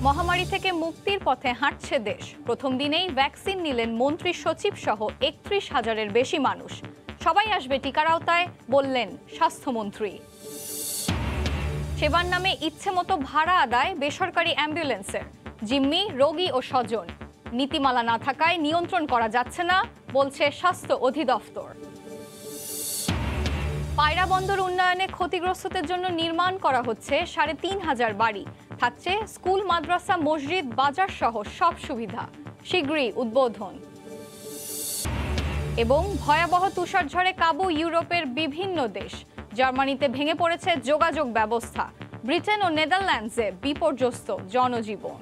মহামারী থেকে মুক্তির পথে হাঁটছে দেশ। প্রথম দিনেই ভ্যাকসিন নিলেন মন্ত্রী সচিব সহ ৩১,০০০-এর বেশি মানুষ। সবাই আসবে টিকার আওতায়, বললেন স্বাস্থ্যমন্ত্রী। সেবার নামে ইচ্ছে মতো ভাড়া আদায় বেসরকারি অ্যাম্বুলেন্সের, জিম্মি রোগী ও স্বজন। নীতিমালা না থাকায় নিয়ন্ত্রণ করা যাচ্ছে না, বলছে স্বাস্থ্য অধিদপ্তর। পায়রা বন্দর উন্নয়নে ক্ষতিগ্রস্তদের জন্য নির্মাণ করা হচ্ছে ৩,৫০০ বাড়ি। থাকছে স্কুল, মাদ্রাসা, মসজিদ, বাজার সহ সব সুবিধা। শীঘ্রই উদ্বোধন। এবং ভয়াবহ তুষারঝড়ে কাবু ইউরোপের বিভিন্ন দেশ। জার্মানিতে ভেঙে পড়েছে যোগাযোগ ব্যবস্থা। ব্রিটেন ও নেদারল্যান্ডসে বিপর্যস্ত জনজীবন।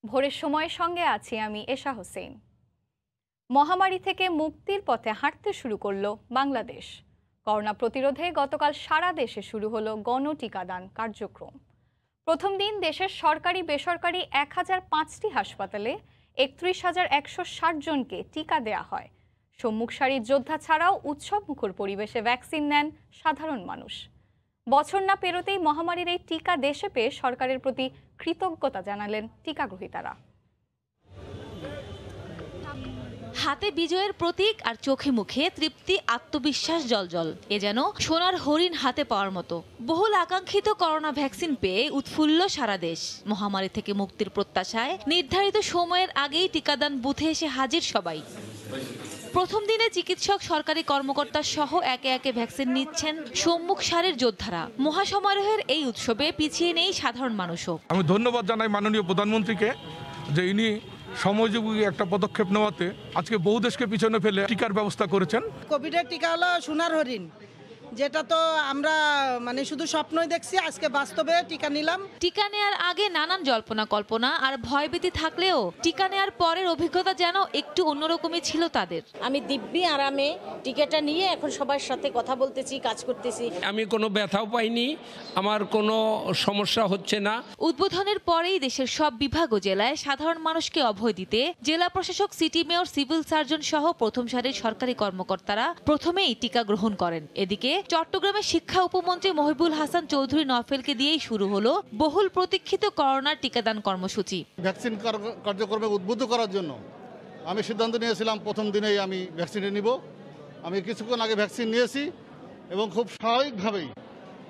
ভোরের সময়ের সঙ্গে আছি আমি এশা হোসেন। মহামারী থেকে মুক্তির পথে হাঁটতে শুরু করলো বাংলাদেশ। করোনা প্রতিরোধে গতকাল সারা দেশে শুরু হলো গণটিকাদান কার্যক্রম। প্রথম দিন দেশের সরকারি বেসরকারি ১,০০৫টি হাসপাতালে ৩১,১৬০ জনকে টিকা দেয়া হয়। সম্মুখ সারির যোদ্ধা ছাড়াও উৎসবমুখর পরিবেশে ভ্যাকসিন নেন সাধারণ মানুষ। বছর না পেরোতেই মহামারীর এই টিকা দেশে পেয়ে সরকারের প্রতি কৃতজ্ঞতা জানালেন টিকাগ্রহীতারা। হাতে বিজয়ের প্রতীক আর চোখে মুখে তৃপ্তি, আত্মবিশ্বাস জলজল। এ যেন সোনার হরিণ হাতে পাওয়ার মতো। বহুল আকাঙ্ক্ষিত করোনা ভ্যাকসিন পেয়ে উৎফুল্ল সারা দেশ। মহামারী থেকে মুক্তির প্রত্যাশায় নির্ধারিত সময়ের আগেই টিকাদান বুথে এসে হাজির সবাই। প্রথম দিনে চিকিৎসক, সরকারি কর্মকর্তা সহ একে একে ভ্যাকসিন নিচ্ছেন সম্মুখ সারির যোদ্ধারা। মহাসমারোহের এই উৎসবে পিছিয়ে নেই সাধারণ মানুষও। আমি ধন্যবাদ জানাই মাননীয় প্রধানমন্ত্রীকে যে ইনি সময়োপযোগী একটা পদক্ষেপ নেওয়াতে আজকে বহু দেশকে পিছনে ফেলে টিকার ব্যবস্থা করেছেন। কোভিডের টিকা হলো সোনার হরিণ, যেটা তো আমরা শুধু স্বপ্নই দেখছি, আজকে বাস্তবে টিকা নিলাম। টিকা নেয়ার আগে নানান জল্পনা কল্পনা আর ভয়ভীতি থাকলেও টিকা নেয়ার পরের অভিজ্ঞতা যেন একটু অন্যরকমই ছিল তাদের। আমি দিব্যি আরামে টিকাটা নিয়ে এখন সবার সাথে কথা বলতেছি, কাজ করতেছি। আমি কোনো ব্যথাও পাইনি, আমার কোনো সমস্যা হচ্ছে না। উদ্বোধনের পরেই দেশের সব বিভাগ ও জেলায় সাধারণ মানুষকে অভয় দিতে জেলা প্রশাসক, সিটি মেয়র, সিভিল সার্জন সহ প্রথম সারির সরকারি কর্মকর্তারা প্রথমেই টিকা গ্রহণ করেন। এদিকে চট্টগ্রামের শিক্ষা উপমন্ত্রী মহিবুল হাসান চৌধুরী নফেলকে দিয়েই শুরু হলো বহুল প্রতীক্ষিত করোনার টিকাদান কর্মসূচি। ভ্যাকসিন কার্যক্রমে উদ্বুদ্ধ করার জন্য আমি সিদ্ধান্ত নিয়েছিলাম প্রথম দিনেই আমি ভ্যাকসিনটা নিব। আমি কিছুক্ষণ আগে ভ্যাকসিন নিয়েছি এবং খুব স্বাভাবিকভাবেই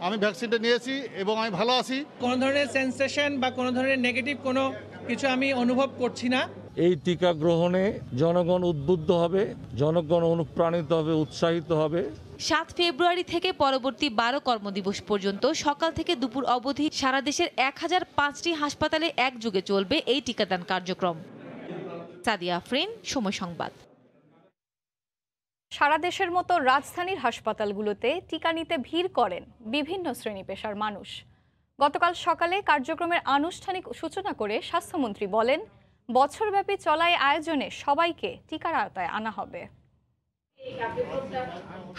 আমি ভ্যাকসিনটা নিয়েছি এবং আমি ভালো আছি। কোনো ধরনের সেন্সেশন বা কোনো ধরনের নেগেটিভ কোনো কিছু আমি অনুভব করছি না। এই টিকা গ্রহণে জনগণ উদ্বুদ্ধ হবে, জনগণ অনুপ্রাণিত হবে, উৎসাহিত হবে। ৭ ফেব্রুয়ারি থেকে পরবর্তী ১২ কর্মদিবস পর্যন্ত সকাল থেকে দুপুর অবধি সারা দেশের ১,০০৫টি হাসপাতালে একযোগে চলবে এই টিকাদান কার্যক্রম। সাদিয়া আফরিন, সময় সংবাদ। সারা দেশের মতো রাজধানীর হাসপাতালগুলোতে টিকা নিতে ভিড় করেন বিভিন্ন শ্রেণী পেশার মানুষ। গতকাল সকালে কার্যক্রমের আনুষ্ঠানিক সূচনা করে স্বাস্থ্যমন্ত্রী বলেন, বছরব্যাপী চলা এই আয়োজনে সবাইকে টিকার আওতায় আনা হবে।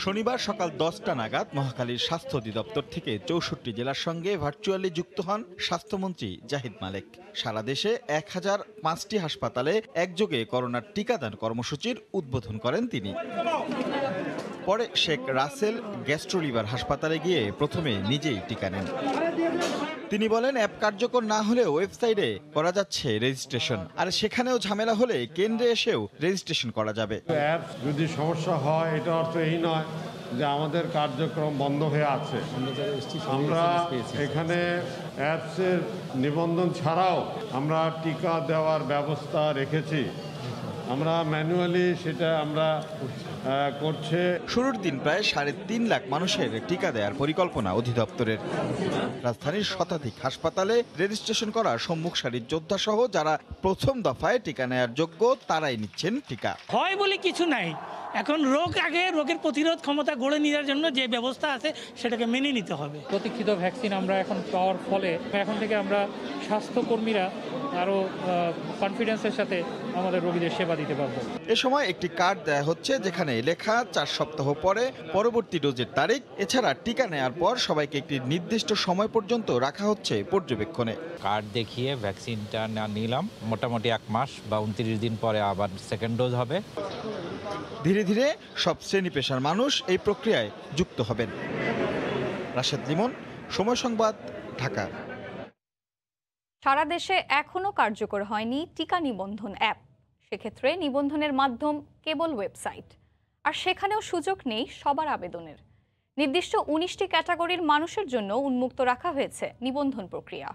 শনিবার সকাল 10টা নাগাদ মহাখালীর স্বাস্থ্য অধিদপ্তর থেকে ৬৪ জেলার সঙ্গে ভার্চুয়ালি যুক্ত হন স্বাস্থ্যমন্ত্রী জাহিদ মালেক। সারা দেশে ১,০০৫টি হাসপাতালে একযোগে করোনার টিকাদান কর্মসূচির উদ্বোধন করেন তিনি। পরে শেখ রাসেল গ্যাস্ট্রোলিভার হাসপাতালে গিয়ে প্রথমে নিজেই টিকা নেন। তিনি বলেন, অ্যাপ কার্যকর না হলেও ওয়েবসাইটে করা যাচ্ছে রেজিস্ট্রেশন, আর সেখানেও ঝামেলা হলে কেন্দ্রে এসেও রেজিস্ট্রেশন করা যাবে। অ্যাপ যদি সমস্যা হয়, এটা অর্থ এই নয় যে আমাদের কার্যক্রম বন্ধ হয়ে আছে। আমরা এখানে অ্যাপসের নিবন্ধন ছাড়াও আমরা টিকা দেওয়ার ব্যবস্থা রেখেছি। আমরা ম্যানুয়ালি সেটা আমরা করছে। শুরুর দিন প্রায় ৩.৫ লাখ মানুষের টিকা দেওয়ার পরিকল্পনা অধিদপ্তরের। রাজধানীর শতাধিক হাসপাতালে রেজিস্ট্রেশন করা সম্মুখ সারির যোদ্ধা সহ যারা প্রথম দফায় টিকা নেওয়ার যোগ্য তারাই নিচ্ছেন টিকা। ভয় বলে কিছু নাই, এখন রোগের প্রতিরোধ ক্ষমতা গড়ে নেওয়ার জন্য যে ব্যবস্থা আছে সেটাকে মেনে নিতে হবে। প্রতীক্ষিত ভ্যাকসিন আমরা এখন পাওয়ার ফলে এখন থেকে আমরা স্বাস্থ্যকর্মীরা আরও কনফিডেন্সের সাথে আমাদের রোগীদের সেবা দিতে পারবো। এ সময় একটি কার্ড দেয়া হচ্ছে যেখানে লেখা ৪ সপ্তাহ পরে পরবর্তী ডোজের তারিখ। এছাড়া টিকা নেওয়ার পর সবাইকে একটি নির্দিষ্ট সময় পর্যন্ত রাখা হচ্ছে পর্যবেক্ষণে। কার্ড দেখিয়ে ভ্যাকসিনটা নিলাম, মোটামুটি ১ মাস বা ২৯ দিন পরে আবার সেকেন্ড ডোজ হবে। ধীরে ধীরে সব শ্রেণী পেশার মানুষ এই প্রক্রিয়ায় যুক্ত হবেন। রাশেদ লিমন, সময় সংবাদ, ঢাকা। সারা দেশে এখনও কার্যকর হয়নি টিকা নিবন্ধন অ্যাপ। সেক্ষেত্রে নিবন্ধনের মাধ্যম কেবল ওয়েবসাইট, আর সেখানেও সুযোগ নেই সবার আবেদনের। নির্দিষ্ট 19টি ক্যাটাগরির মানুষের জন্য উন্মুক্ত রাখা হয়েছে নিবন্ধন প্রক্রিয়া।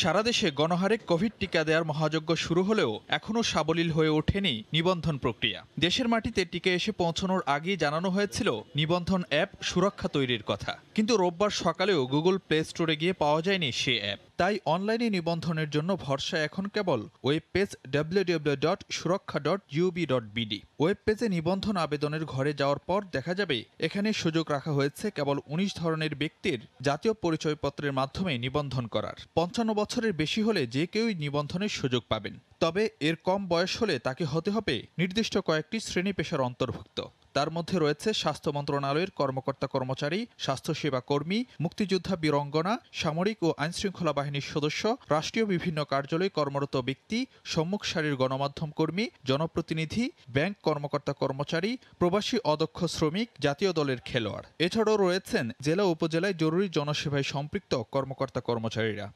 সারা দেশে গণহারে কোভিড টিকা দেওয়ার মহাযজ্ঞ শুরু হলেও এখনও সাবলীল হয়ে ওঠেনি নিবন্ধন প্রক্রিয়া। দেশের মাটিতে টিকা এসে পৌঁছানোর আগেই জানানো হয়েছিল নিবন্ধন অ্যাপ সুরক্ষা তৈরির কথা, কিন্তু রোববার সকালেও গুগল প্লে স্টোরে গিয়ে পাওয়া যায়নি সে অ্যাপ। তাই অনলাইনে নিবন্ধনের জন্য ভরসা এখন কেবল ওয়েব পেজ www.সুরক্ষা.ub.bd। ওয়েব পেজে নিবন্ধন আবেদনের ঘরে যাওয়ার পর দেখা যাবে এখানে সুযোগ রাখা হয়েছে কেবল 19 ধরনের ব্যক্তির জাতীয় পরিচয়পত্রের মাধ্যমে নিবন্ধন করার। 55 বছরের বেশি হলে যে কেউই নিবন্ধনের সুযোগ পাবেন, তবে এর কম বয়স হলে তাকে হতে হবে নির্দিষ্ট কয়েকটি শ্রেণী পেশার অন্তর্ভুক্ত। তার মধ্যে রয়েছে স্বাস্থ্য মন্ত্রণালয়ের কর্মকর্তা কর্মচারী, স্বাস্থ্যসেবা কর্মী, মুক্তিযোদ্ধা বীরঙ্গনা, সামরিক ও আইনশৃঙ্খলা বাহিনীর সদস্য, রাষ্ট্রীয় বিভিন্ন কার্যালয়ে কর্মরত ব্যক্তি, সম্মুখ সারির গণমাধ্যম কর্মী, জনপ্রতিনিধি, ব্যাংক কর্মকর্তা কর্মচারী, প্রবাসী অদক্ষ শ্রমিক, জাতীয় দলের খেলোয়াড়। এছাড়াও রয়েছেন জেলা উপজেলায় জরুরি জনসেবায় সম্পৃক্ত কর্মকর্তা কর্মচারীরা।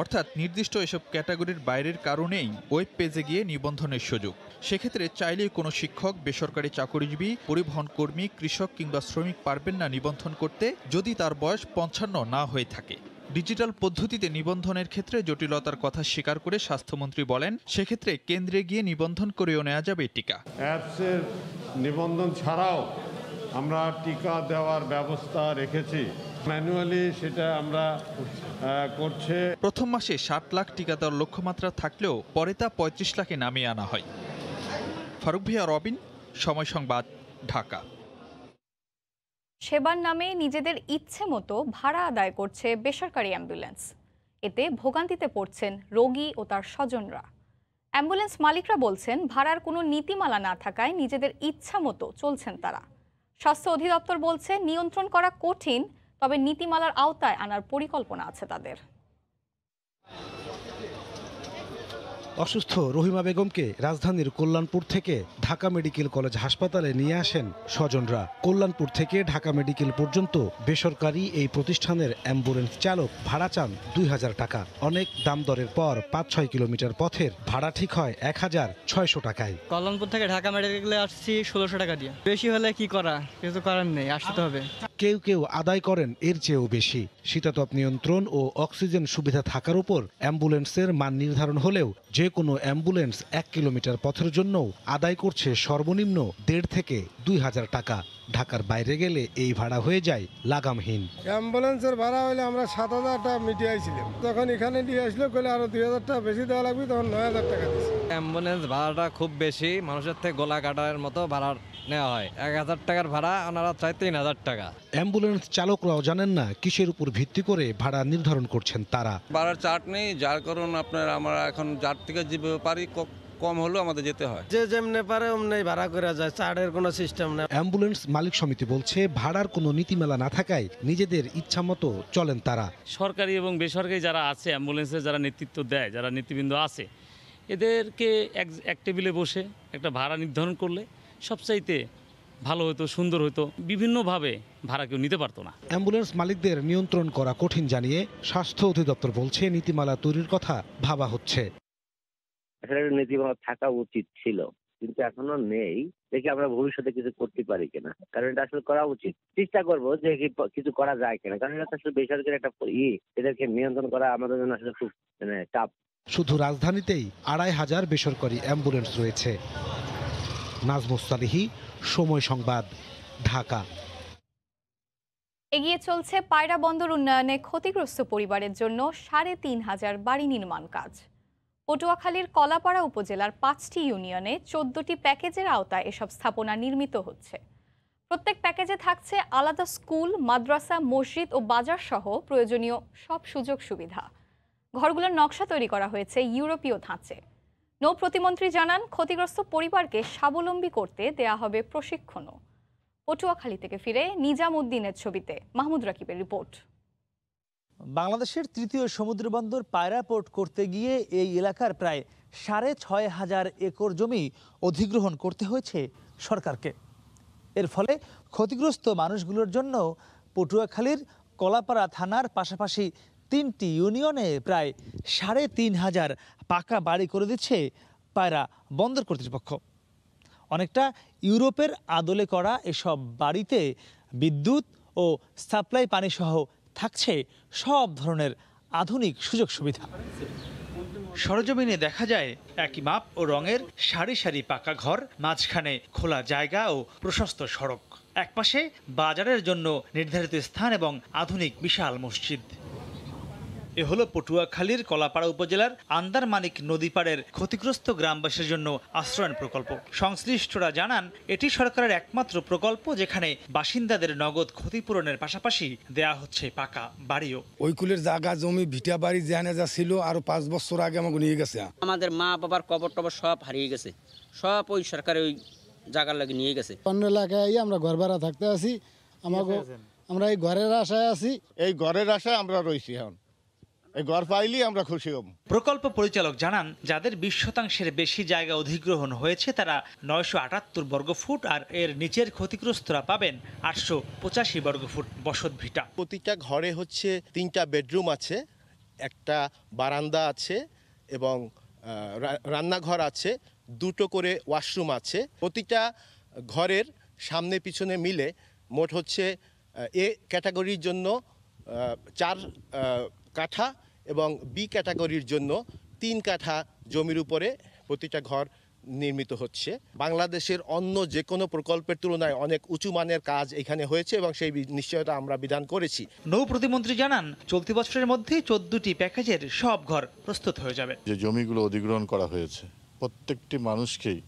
অর্থাৎ নির্দিষ্ট এসব ক্যাটাগরির বাইরের কারণেই ওয়েব পেজে গিয়ে নিবন্ধনের সুযোগ। সেক্ষেত্রে চাইলেই কোনো শিক্ষক, বেসরকারি চাকরিজীবী, পরিবহন কর্মী, কৃষক কিংবা শ্রমিক পারবেন না নিবন্ধন করতে যদি তার বয়স 55 না হয়ে থাকে। ডিজিটাল পদ্ধতিতে নিবন্ধনের ক্ষেত্রে জটিলতার কথা স্বীকার করে স্বাস্থ্যমন্ত্রী বলেন, সেক্ষেত্রে কেন্দ্রে গিয়ে নিবন্ধন করেও নেওয়া যাবে টিকা। অ্যাপসের নিবন্ধন ছাড়াও আমরা টিকা দেওয়ার ব্যবস্থা রেখেছি। ম্যানুয়ালি সেটা আমরা করছে। প্রথম মাসে 60 লাখ টিকা দেওয়ার লক্ষ্যমাত্রা থাকলেও পরে তা 35 লাখে নামিয়ে আনা হয়। ফারুক ভিয়া, রবিন, সময় সংবাদ, ঢাকা। সেবার নামে নিজেদের ইচ্ছে মতো ভাড়া আদায় করছে বেসরকারি অ্যাম্বুলেন্স। এতে ভোগান্তিতে পড়ছেন রোগী ও তার স্বজনরা। অ্যাম্বুলেন্স মালিকরা বলছেন, ভাড়ার কোনো নীতিমালা না থাকায় নিজেদের ইচ্ছা মতো চলছেন তারা। স্বাস্থ্য অধিদপ্তর বলছে, নিয়ন্ত্রণ করা কঠিন, তবে নীতিমালার আওতায় আনার পরিকল্পনা আছে তাদের। অসুস্থ রহিমা বেগমকে রাজধানীর কল্যাণপুর থেকে ঢাকা মেডিকেল কলেজ হাসপাতালে নিয়ে আসেন স্বজনরা। কল্যাণপুর থেকে ঢাকা মেডিকেল পর্যন্ত বেসরকারি এই প্রতিষ্ঠানের অ্যাম্বুলেন্স চালক ভাড়া চান 2000 টাকা। অনেক দাম দরের পর 5-6 কিলোমিটার পথের ভাড়া ঠিক হয় 1600 টাকায়। কল্যাণপুর থেকে ঢাকা মেডিকেলে আসছি 1600 টাকা দিয়ে। বেশি হলে কি করা, কিছু করার নেই, আসতে হবে। কেউ কেউ আদায় করেন এর চেয়েও বেশি। শীতাতপ নিয়ন্ত্রণ ও অক্সিজেন সুবিধা থাকার উপর অ্যাম্বুলেন্সের মান নির্ধারণ হলেও যে কোনো অ্যাম্বুলেন্স 1 কিলোমিটার পথের জন্য আদায় করছে সর্বনিম্ন 1.5 থেকে 2000 টাকা। ঢাকার বাইরে গেলে এই ভাড়া হয়ে যায় লাগামহীন। অ্যাম্বুলেন্সের ভাড়া হলে আমরা 7000 টাকা মিটিয়েছিলাম, তখন এখানে নিয়ে আসলো কইলে আরো 2000 টাকা বেশি দেওয়া লাগবে, তখন 9000 টাকা দিয়েছে। অ্যাম্বুলেন্স ভাড়াটা খুব বেশি, মানুষের থেকে গলা কাটার মতো ভাড়া নেওয়া হয়। 1000 টাকার ভাড়া ওনারা চাই 3000 টাকা। অ্যাম্বুলেন্স চালকরাও জানেন না কিসের উপর ভিত্তি করে ভাড়া নির্ধারণ করছেন তারা। ভাড়ার চার্ট নেই, যার কারণ আপনার আমরা এখন যার থেকে যেতে পারি, কম হলেও আমাদের যেতে হয়। যে যেমনে পারে অমনি ভাড়া করে যায়, চার্টের কোনো সিস্টেম নেই। অ্যাম্বুলেন্স মালিক সমিতি বলছে, ভাড়ার কোনো নীতিমালা না থাকায় নিজেদের ইচ্ছা মতো চলেন তারা। সরকারি এবং বেসরকারি যারা আছে, অ্যাম্বুলেন্সের যারা নেতৃত্ব দেয়, যারা নেতৃবৃন্দ আছে, এদেরকে এক টেবিলে বসে একটা ভাড়া নির্ধারণ করলে সবচাইতে ভালো হতো, সুন্দর হতো। বিভিন্নভাবে ভাড়া কেউ নিতে পারতো না। অ্যাম্বুলেন্স মালিকদের নিয়ন্ত্রণ করা কঠিন জানিয়ে স্বাস্থ্য অধিদপ্তর বলছে, নীতিমালা তৈরির কথা ভাবা হচ্ছে। নীতিমালা থাকা উচিত ছিল, কিন্তু এখনো নেই। দেখি আমরা ভবিষ্যতে কিছু করতে পারি কিনা, কারণ এটা আসলে করা উচিত। চেষ্টা করবো যে কিছু করা যায় কিনা, কারণ এটা আসলে বেসরকারি একটা এদেরকে নিয়ন্ত্রণ করা আমাদের জন্য আসলে খুব চাপ। শুধু রাজধানীতেই 2500 বেসরকারি অ্যাম্বুলেন্স রয়েছে। নাজমুস সালিহি, সময় সংবাদ, ঢাকা। এগিয়ে চলছে পায়রা বন্দর উন্নয়নে ক্ষতিগ্রস্ত পরিবারের জন্য 3500 বাড়ি নির্মাণ কাজ। পটুয়াখালীর কলাপাড়া উপজেলার 5টি ইউনিয়নে 14টি প্যাকেজের আওতায় এসব স্থাপনা নির্মিত হচ্ছে। প্রত্যেক প্যাকেজে থাকছে আলাদা স্কুল, মাদ্রাসা, মসজিদ ও বাজার সহ প্রয়োজনীয় সব সুযোগ সুবিধা। ঘরগুলোর নকশা তৈরি করা হয়েছে ইউরোপীয় ধাঁচে। নৌ প্রতিমন্ত্রী জানান, ক্ষতিগ্রস্ত পরিবারকে স্বাবলম্বী করতে দেয়া হবে প্রশিক্ষণও। পটুয়াখালী থেকে ফিরে নিজাম উদ্দিনের ছবিতে মাহমুদ রাকিবের রিপোর্ট। বাংলাদেশের তৃতীয় সমুদ্রবন্দর পায়রা পোর্ট করতে গিয়ে এই এলাকার প্রায় ৬,৫০০ একর জমি অধিগ্রহণ করতে হয়েছে সরকারকে। এর ফলে ক্ষতিগ্রস্ত মানুষগুলোর জন্য পটুয়াখালীর কলাপাড়া থানার পাশাপাশি ৩টি ইউনিয়নে প্রায় ৩৫০০ পাকা বাড়ি করে দিচ্ছে পায়রা বন্দর কর্তৃপক্ষ। অনেকটা ইউরোপের আদলে করা এসব বাড়িতে বিদ্যুৎ ও সাপ্লাই পানি সহ থাকছে সব ধরনের আধুনিক সুযোগ সুবিধা। সরজমিনে দেখা যায় একই মাপ ও রঙের সারি সারি পাকা ঘর, মাঝখানে খোলা জায়গা ও প্রশস্ত সড়ক, একপাশে বাজারের জন্য নির্ধারিত স্থান এবং আধুনিক বিশাল মসজিদ। এ হলো পটুয়াখালীর কলাপাড়া উপজেলার আন্দারমানিক নদী পাড়ের ক্ষতিগ্রস্ত গ্রামবাসীর জন্য আশ্রয়ণ প্রকল্প। সংশ্লিষ্টরা জানান, এটি সরকারের একমাত্র প্রকল্প যেখানে বাসিন্দাদের নগদ ক্ষতিপূরণের পাশাপাশি দেয়া হচ্ছে পাকা বাড়িও। ওই কুলের জায়গা জমি ভিটা বাড়ি জানে যা ছিল আরো 5 বছর আগে আমাকে নিয়ে গেছে। আমাদের মা বাবার কবর টবর সব হারিয়ে গেছে, সব ওই সরকারের ওই জায়গার লাগে নিয়ে গেছে। অন্য এলাকায় আমরা ঘর ভাড়া থাকতে আছি, আমরা এই ঘরের আশায় আছি। এই ঘরের আশায় আমরা রয়েছি, এখন এই ঘর পাইলেই আমরা খুশি হব। প্রকল্প পরিচালক জানান, যাদের 20% বেশি জায়গা অধিগ্রহণ হয়েছে তারা 978 বর্গফুট আর এর নিচের ক্ষতিগ্রস্তরা পাবেন 885 বর্গফুট বসত ভিটা। প্রতিটা ঘরে হচ্ছে 3টা বেডরুম আছে, একটা বারান্দা আছে এবং রান্নাঘর আছে, 2টো করে ওয়াশরুম আছে। প্রতিটা ঘরের সামনে পিছনে মিলে মোট হচ্ছে এ ক্যাটাগরির জন্য 4 কাঠা এবং বি ক্যাটাগরির জন্য 3 কাঠা জমির উপরে প্রতিটা ঘর নির্মিত হচ্ছে। বাংলাদেশের অন্য যে কোনো প্রকল্পের তুলনায় অনেক উঁচু মানের কাজ এখানে হয়েছে এবং সেই নিশ্চয়তা আমরা বিধান করেছি। নৌ প্রতিমন্ত্রী জানান, চলতি বছরের মধ্যে 14টি প্যাকেজের সব ঘর প্রস্তুত হয়ে যাবে। যে জমিগুলো অধিগ্রহণ করা হয়েছে প্রত্যেকটি মানুষকেই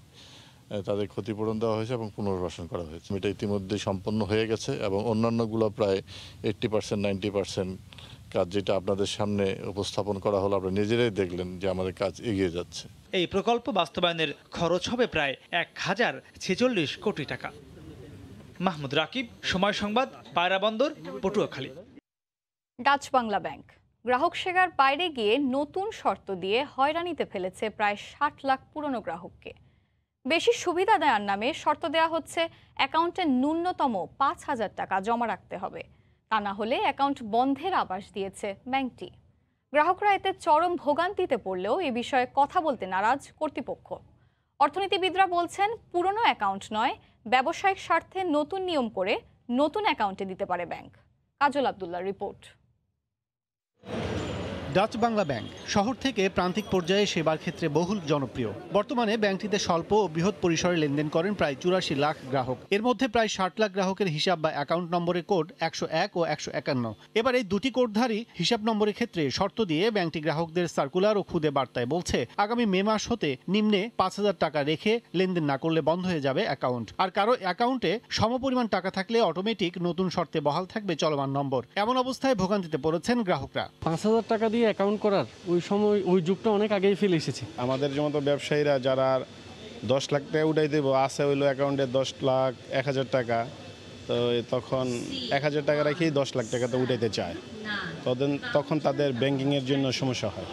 তাদের ক্ষতিপূরণ দেওয়া হয়েছে এবং পুনর্বাসন করা হয়েছে। এটা ইতিমধ্যে সম্পন্ন হয়ে গেছে এবং অন্যান্যগুলো প্রায় 80% 90% কাজ যেটা আপনাদের সামনে উপস্থাপন করা হলো, আপনারা নিজেরাই দেখলেন যে আমাদের কাজ এগিয়ে যাচ্ছে। এই প্রকল্প বাস্তবায়নের খরচ হবে প্রায় 1046 কোটি টাকা। মাহমুদ রাকিব, সময় সংবাদ, পায়রা বন্দর, পটুয়াখালী। ডাচ বাংলা ব্যাংক গ্রাহক সেবার বাইরে গিয়ে নতুন শর্ত দিয়ে হয়রানিতে ফেলেছে প্রায় 60 লাখ পুরনো গ্রাহককে। বেশি সুবিধা দেওয়ার নামে শর্ত দেওয়া হচ্ছে অ্যাকাউন্টে ন্যূনতম 5,000 টাকা জমা রাখতে হবে, তা না হলে অ্যাকাউন্ট বন্ধের আভাস দিয়েছে ব্যাংকটি। গ্রাহকরা এতে চরম ভোগান্তিতে পড়লেও এ বিষয়ে কথা বলতে নারাজ কর্তৃপক্ষ। অর্থনীতিবিদরা বলছেন, পুরনো অ্যাকাউন্ট নয়, ব্যবসায়িক স্বার্থে নতুন নিয়ম করে নতুন অ্যাকাউন্টে দিতে পারে ব্যাংক। কাজল আব্দুল্লাহর রিপোর্ট। ডাচ বাংলা ব্যাংক শহর থেকে প্রান্তিক পর্যায়ে সেবার ক্ষেত্রে বহুল জনপ্রিয়। বর্তমানে ব্যাংকটিতে স্বল্প ও বৃহৎ পরিসরে লেনদেন করেন প্রায় 84 লাখ গ্রাহক। এর মধ্যে প্রায় 60 লাখ গ্রাহকের হিসাব বা অ্যাকাউন্ট নম্বরের কোড 101 ও 151। এবার এই দুটি কোডধারী হিসাব নম্বরের ক্ষেত্রে শর্ত দিয়ে ব্যাংকটি গ্রাহকদের সার্কুলার ও খুদে বার্তায় বলছে, আগামী মে মাস হতে নিম্নে 5,000 টাকা রেখে লেনদেন না করলে বন্ধ হয়ে যাবে অ্যাকাউন্ট। আর কারো অ্যাকাউন্টে সমপরিমাণ টাকা থাকলে অটোমেটিক নতুন শর্তে বহাল থাকবে চলমান নম্বর। এমন অবস্থায় ভোগান্তিতে পড়েছেন গ্রাহকরা। 5,000 টাকা দিয়ে অ্যাকাউন্ট করার ওই যুগটা অনেক আগেই ফেলে এসেছে। আমাদের মতো ব্যবসায়ীরা যারা 10 লাখ টাকা উঠাই দেবো, আছে হইলো অ্যাকাউন্টে 10 লাখ 1,000 টাকা, তো তখন 1,000 টাকা রেখেই 10 লাখ টাকা তো উঠাইতে চায়, তখন তাদের ব্যাংকিংয়ের জন্য সমস্যা হয়।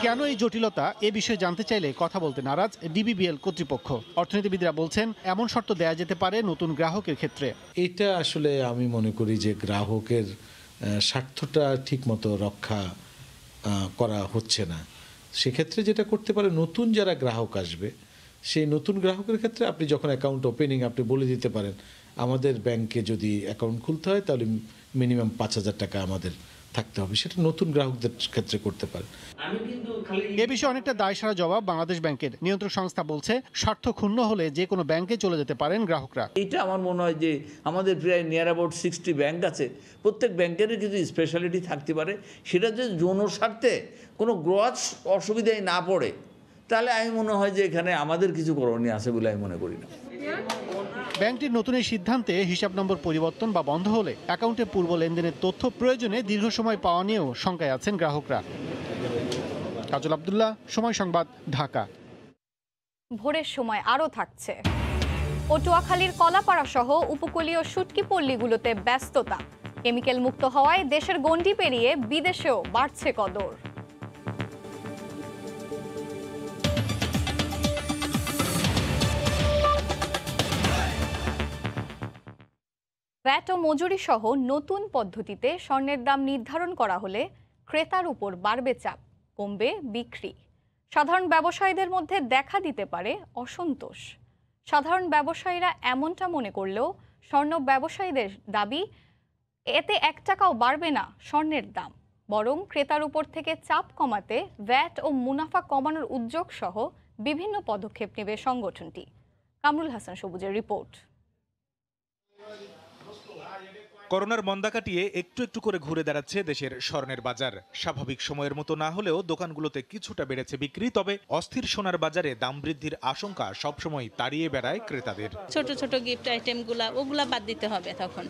কেন এই জটিলতা, এ বিষয়ে জানতে চাইলে কথা বলতে নারাজ ডিবিবিএল কর্তৃপক্ষ। অর্থনীতিবিদরা বলছেন, এমন শর্ত দেয়া যেতে পারে নতুন গ্রাহকের ক্ষেত্রে। এটা আসলে আমি মনে করি যে গ্রাহকের স্বার্থটা ঠিকমতো রক্ষা করা হচ্ছে না। সেক্ষেত্রে যেটা করতে পারে, নতুন যারা গ্রাহক আসবে সেই নতুন গ্রাহকের ক্ষেত্রে আপনি যখন অ্যাকাউন্ট ওপেনিং আপনি বলে দিতে পারেন, আমাদের ব্যাংকে যদি অ্যাকাউন্ট খুলতে হয় তাহলে মিনিমাম 5,000 টাকা আমাদের থাকতে হবে। সেটা নতুন গ্রাহকদের ক্ষেত্রে করতে পারে। এ বিষয়ে অনেকটা দায়সারা জবাব বাংলাদেশ ব্যাংকের। নিয়ন্ত্রক সংস্থা বলছে, স্বার্থ ক্ষুণ্ণ হলে যে কোনো ব্যাংকে চলে যেতে পারেন গ্রাহকরা। এটা আমার মনে হয় যে আমাদের প্রায় নিয়ার অ্যাবাউট 60 ব্যাংক আছে, প্রত্যেক ব্যাংকেরই যদি স্পেশালিটি থাকতে পারে, সেটা যদি জনস্বার্থে কোনো গ্রস অসুবিধায় না পড়ে, তাহলে আমি মনে হয় যে এখানে আমাদের কিছু করণীয় আছে বলে আমি মনে করি না। ব্যাংকটির নতুন এই সিদ্ধান্তে হিসাব নম্বর পরিবর্তন বা বন্ধ হলে অ্যাকাউন্টে পূর্ব লেনদেনের তথ্য প্রয়োজনে দীর্ঘ সময় পাওয়া নিয়েও শঙ্কায় আছেন গ্রাহকরা। কাজল আব্দুল্লাহ, সময় সংবাদ, ঢাকা। ভোরের সময় আরও থাকছে পটুয়াখালীর কলাপাড়া সহ উপকূলীয় শুটকি পল্লীগুলোতে ব্যস্ততা। কেমিক্যাল মুক্ত হওয়ায় দেশের গণ্ডি পেরিয়ে বিদেশেও বাড়ছে কদর। ভ্যাট ও মজুরি সহ নতুন পদ্ধতিতে স্বর্ণের দাম নির্ধারণ করা হলে ক্রেতার উপর বাড়বে চাপ, কমবে বিক্রি। সাধারণ ব্যবসায়ীদের মধ্যে দেখা দিতে পারে অসন্তোষ। সাধারণ ব্যবসায়ীরা এমনটা মনে করলেও স্বর্ণ ব্যবসায়ীদের দাবি, এতে 1 টাকাও বাড়বে না স্বর্ণের দাম, বরং ক্রেতার উপর থেকে চাপ কমাতে ভ্যাট ও মুনাফা কমানোর উদ্যোগ সহ বিভিন্ন পদক্ষেপ নেবে সংগঠনটি। কামরুল হাসান সবুজের রিপোর্ট। করোনার মন্দা কাটিয়ে একটু একটু করে ঘুরে দাঁড়াচ্ছে দেশের স্বর্ণের বাজার। স্বাভাবিক সময়ের মতো না হলেও দোকানগুলোতে কিছুটা বেড়েছে বিক্রি, তবে অস্থির সোনার বাজারে দাম বৃদ্ধির আশঙ্কা সবসময় তাড়িয়ে বেড়ায় ক্রেতাদের। ছোট ছোট গিফট আইটেমগুলা ওগুলা বাদ দিতে হবে তখন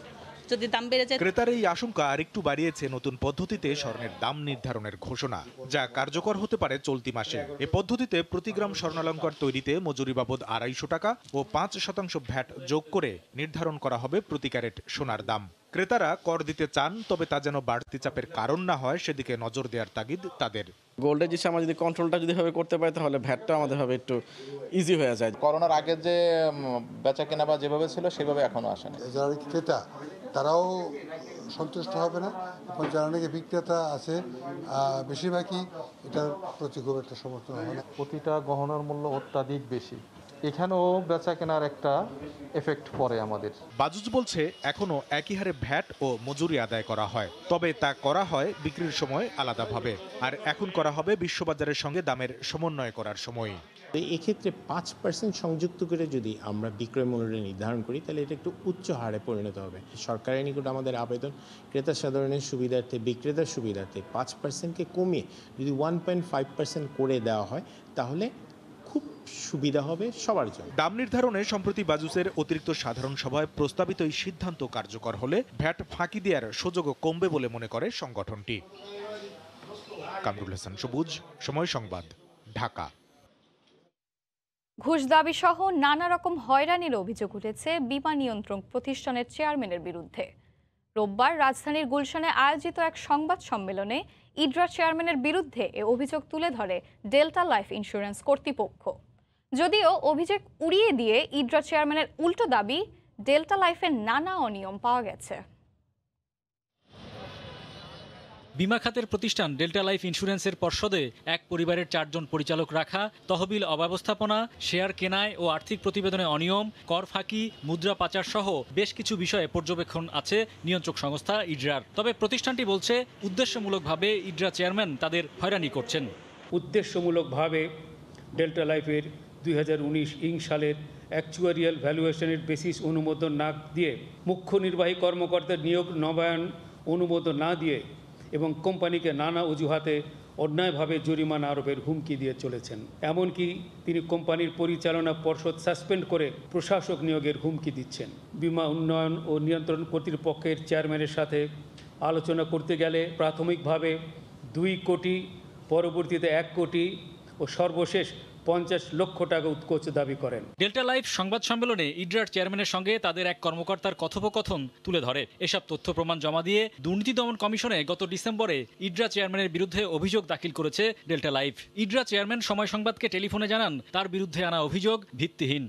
যদি দাম বেড়ে যায়। ক্রেতার এই আশঙ্কা আরেকটু বাড়িয়েছে নতুন পদ্ধতিতে স্বর্ণের দাম নির্ধারণের ঘোষণা, যা কার্যকর হতে পারে চলতি মাসে। এ পদ্ধতিতে প্রতি গ্রাম স্বর্ণালংকার তৈরিতে মজুরি বাবদ 250 টাকা ও 5% ভ্যাট যোগ করে নির্ধারণ করা হবে প্রতি ক্যারেট সোনার দাম। ক্রেতারা কর দিতে চান, তবে তা যেন বাড়তি চাপের কারণ না হয় সেদিকে নজর দেওয়ার তাগিদ তাদের। গোল্ডের যে আমরা যদি কন্ট্রোলটা যদি ভাবে করতে পারি তাহলে ভ্যাটটা আমাদের হবে একটু ইজি হয়ে যায়। করোনার আগে যে বেচা কেনা বা যেভাবে ছিল সেভাবে এখনো আসে না। যারা ক্রেতা তারাও সন্তুষ্ট হবে না, এবং যারা নাকি বিক্রেতা আছে বেশিরভাগই এটার প্রতি খুব একটা সমর্থন হবে না। প্রতিটা গহনার মূল্য অত্যাধিক বেশি, এখানেও বেচা কেনার একটা এফেক্ট পড়ে আমাদের। বাজুজ বলছে এখনো একই হারে ভ্যাট ও মজুরি আদায় করা হয়, তবে তা করা হয় বিক্রির সময় আলাদাভাবে, আর এখন করা হবে বিশ্ববাজারের সঙ্গে দামের সমন্বয় করার সময়। এক্ষেত্রে 5% সংযুক্ত করে যদি আমরা বিক্রয় মূল্য নির্ধারণ করি তাহলে এটা একটু উচ্চ হারে পরিণত হবে। সরকারের নিকট আমাদের আবেদন, ক্রেতা সাধারণের সুবিধার্থে, বিক্রেতার সুবিধার্থে 5%কে কমিয়ে যদি 1.5% করে দেওয়া হয় তাহলে খুব সুবিধা হবে সবার জন্য। দাম নির্ধারণে সম্প্রতি বাজুসের অতিরিক্ত সাধারণ সভায় প্রস্তাবিত এই সিদ্ধান্ত কার্যকর হলে ভ্যাট ফাঁকি দেওয়ার সুযোগও কমবে বলে মনে করে সংগঠনটি। কামরুল হাসান সবুজ, সময় সংবাদ, ঢাকা। ঘুষ দাবি সহ নানা রকম হয়রানির অভিযোগ উঠেছে বিমা নিয়ন্ত্রক প্রতিষ্ঠানের চেয়ারম্যানের বিরুদ্ধে। রোববার রাজধানীর গুলশানে আয়োজিত এক সংবাদ সম্মেলনে ইডরা চেয়ারম্যানের বিরুদ্ধে এ অভিযোগ তুলে ধরে ডেল্টা লাইফ ইন্স্যুরেন্স কর্তৃপক্ষ। যদিও অভিযোগ উড়িয়ে দিয়ে ইডরা চেয়ারম্যানের উল্টো দাবি, ডেল্টা লাইফের নানা অনিয়ম পাওয়া গেছে। বিমা খাতের প্রতিষ্ঠান ডেল্টা লাইফ ইন্স্যুরেন্সের পর্ষদে এক পরিবারের 4 জন পরিচালক রাখা, তহবিল অব্যবস্থাপনা, শেয়ার কেনায় ও আর্থিক প্রতিবেদনে অনিয়ম, কর ফাঁকি, মুদ্রা পাচার সহ বেশ কিছু বিষয়ে পর্যবেক্ষণ আছে নিয়ন্ত্রক সংস্থা ইডরার। তবে প্রতিষ্ঠানটি বলছে উদ্দেশ্যমূলকভাবে ইডরা চেয়ারম্যান তাদের হয়রানি করছেন। উদ্দেশ্যমূলকভাবে ডেল্টা লাইফের 2019 সালের অ্যাকচুয়ারিয়াল ভ্যালুয়েশনের বেসিস অনুমোদন না দিয়ে, মুখ্য নির্বাহী কর্মকর্তার নিয়োগ নবায়ন অনুমোদন না দিয়ে এবং কোম্পানিকে নানা অজুহাতে অন্যায়ভাবে জরিমানা আরোপের হুমকি দিয়ে চলেছেন। এমনকি তিনি কোম্পানির পরিচালনা পর্ষদ সাসপেন্ড করে প্রশাসক নিয়োগের হুমকি দিচ্ছেন। বিমা উন্নয়ন ও নিয়ন্ত্রণ কর্তৃপক্ষের চেয়ারম্যানের সাথে আলোচনা করতে গেলে প্রাথমিকভাবে 2 কোটি, পরবর্তীতে 1 কোটি ও সর্বশেষ 50 লক্ষ টাকা উৎকোচ দাবি করেন। ডেল্টা লাইফ সংবাদ সম্মেলনে ইডরার চেয়ারম্যানের সঙ্গে তাদের এক কর্মকর্তার কথোপকথন তুলে ধরে। এসব তথ্য প্রমাণ জমা দিয়ে দুর্নীতি দমন কমিশনে গত ডিসেম্বরে ইডরা চেয়ারম্যানের বিরুদ্ধে অভিযোগ দাখিল করেছে ডেল্টা লাইফ। ইডরা চেয়ারম্যান সময় সংবাদকে টেলিফোনে জানান তার বিরুদ্ধে আনা অভিযোগ ভিত্তিহীন।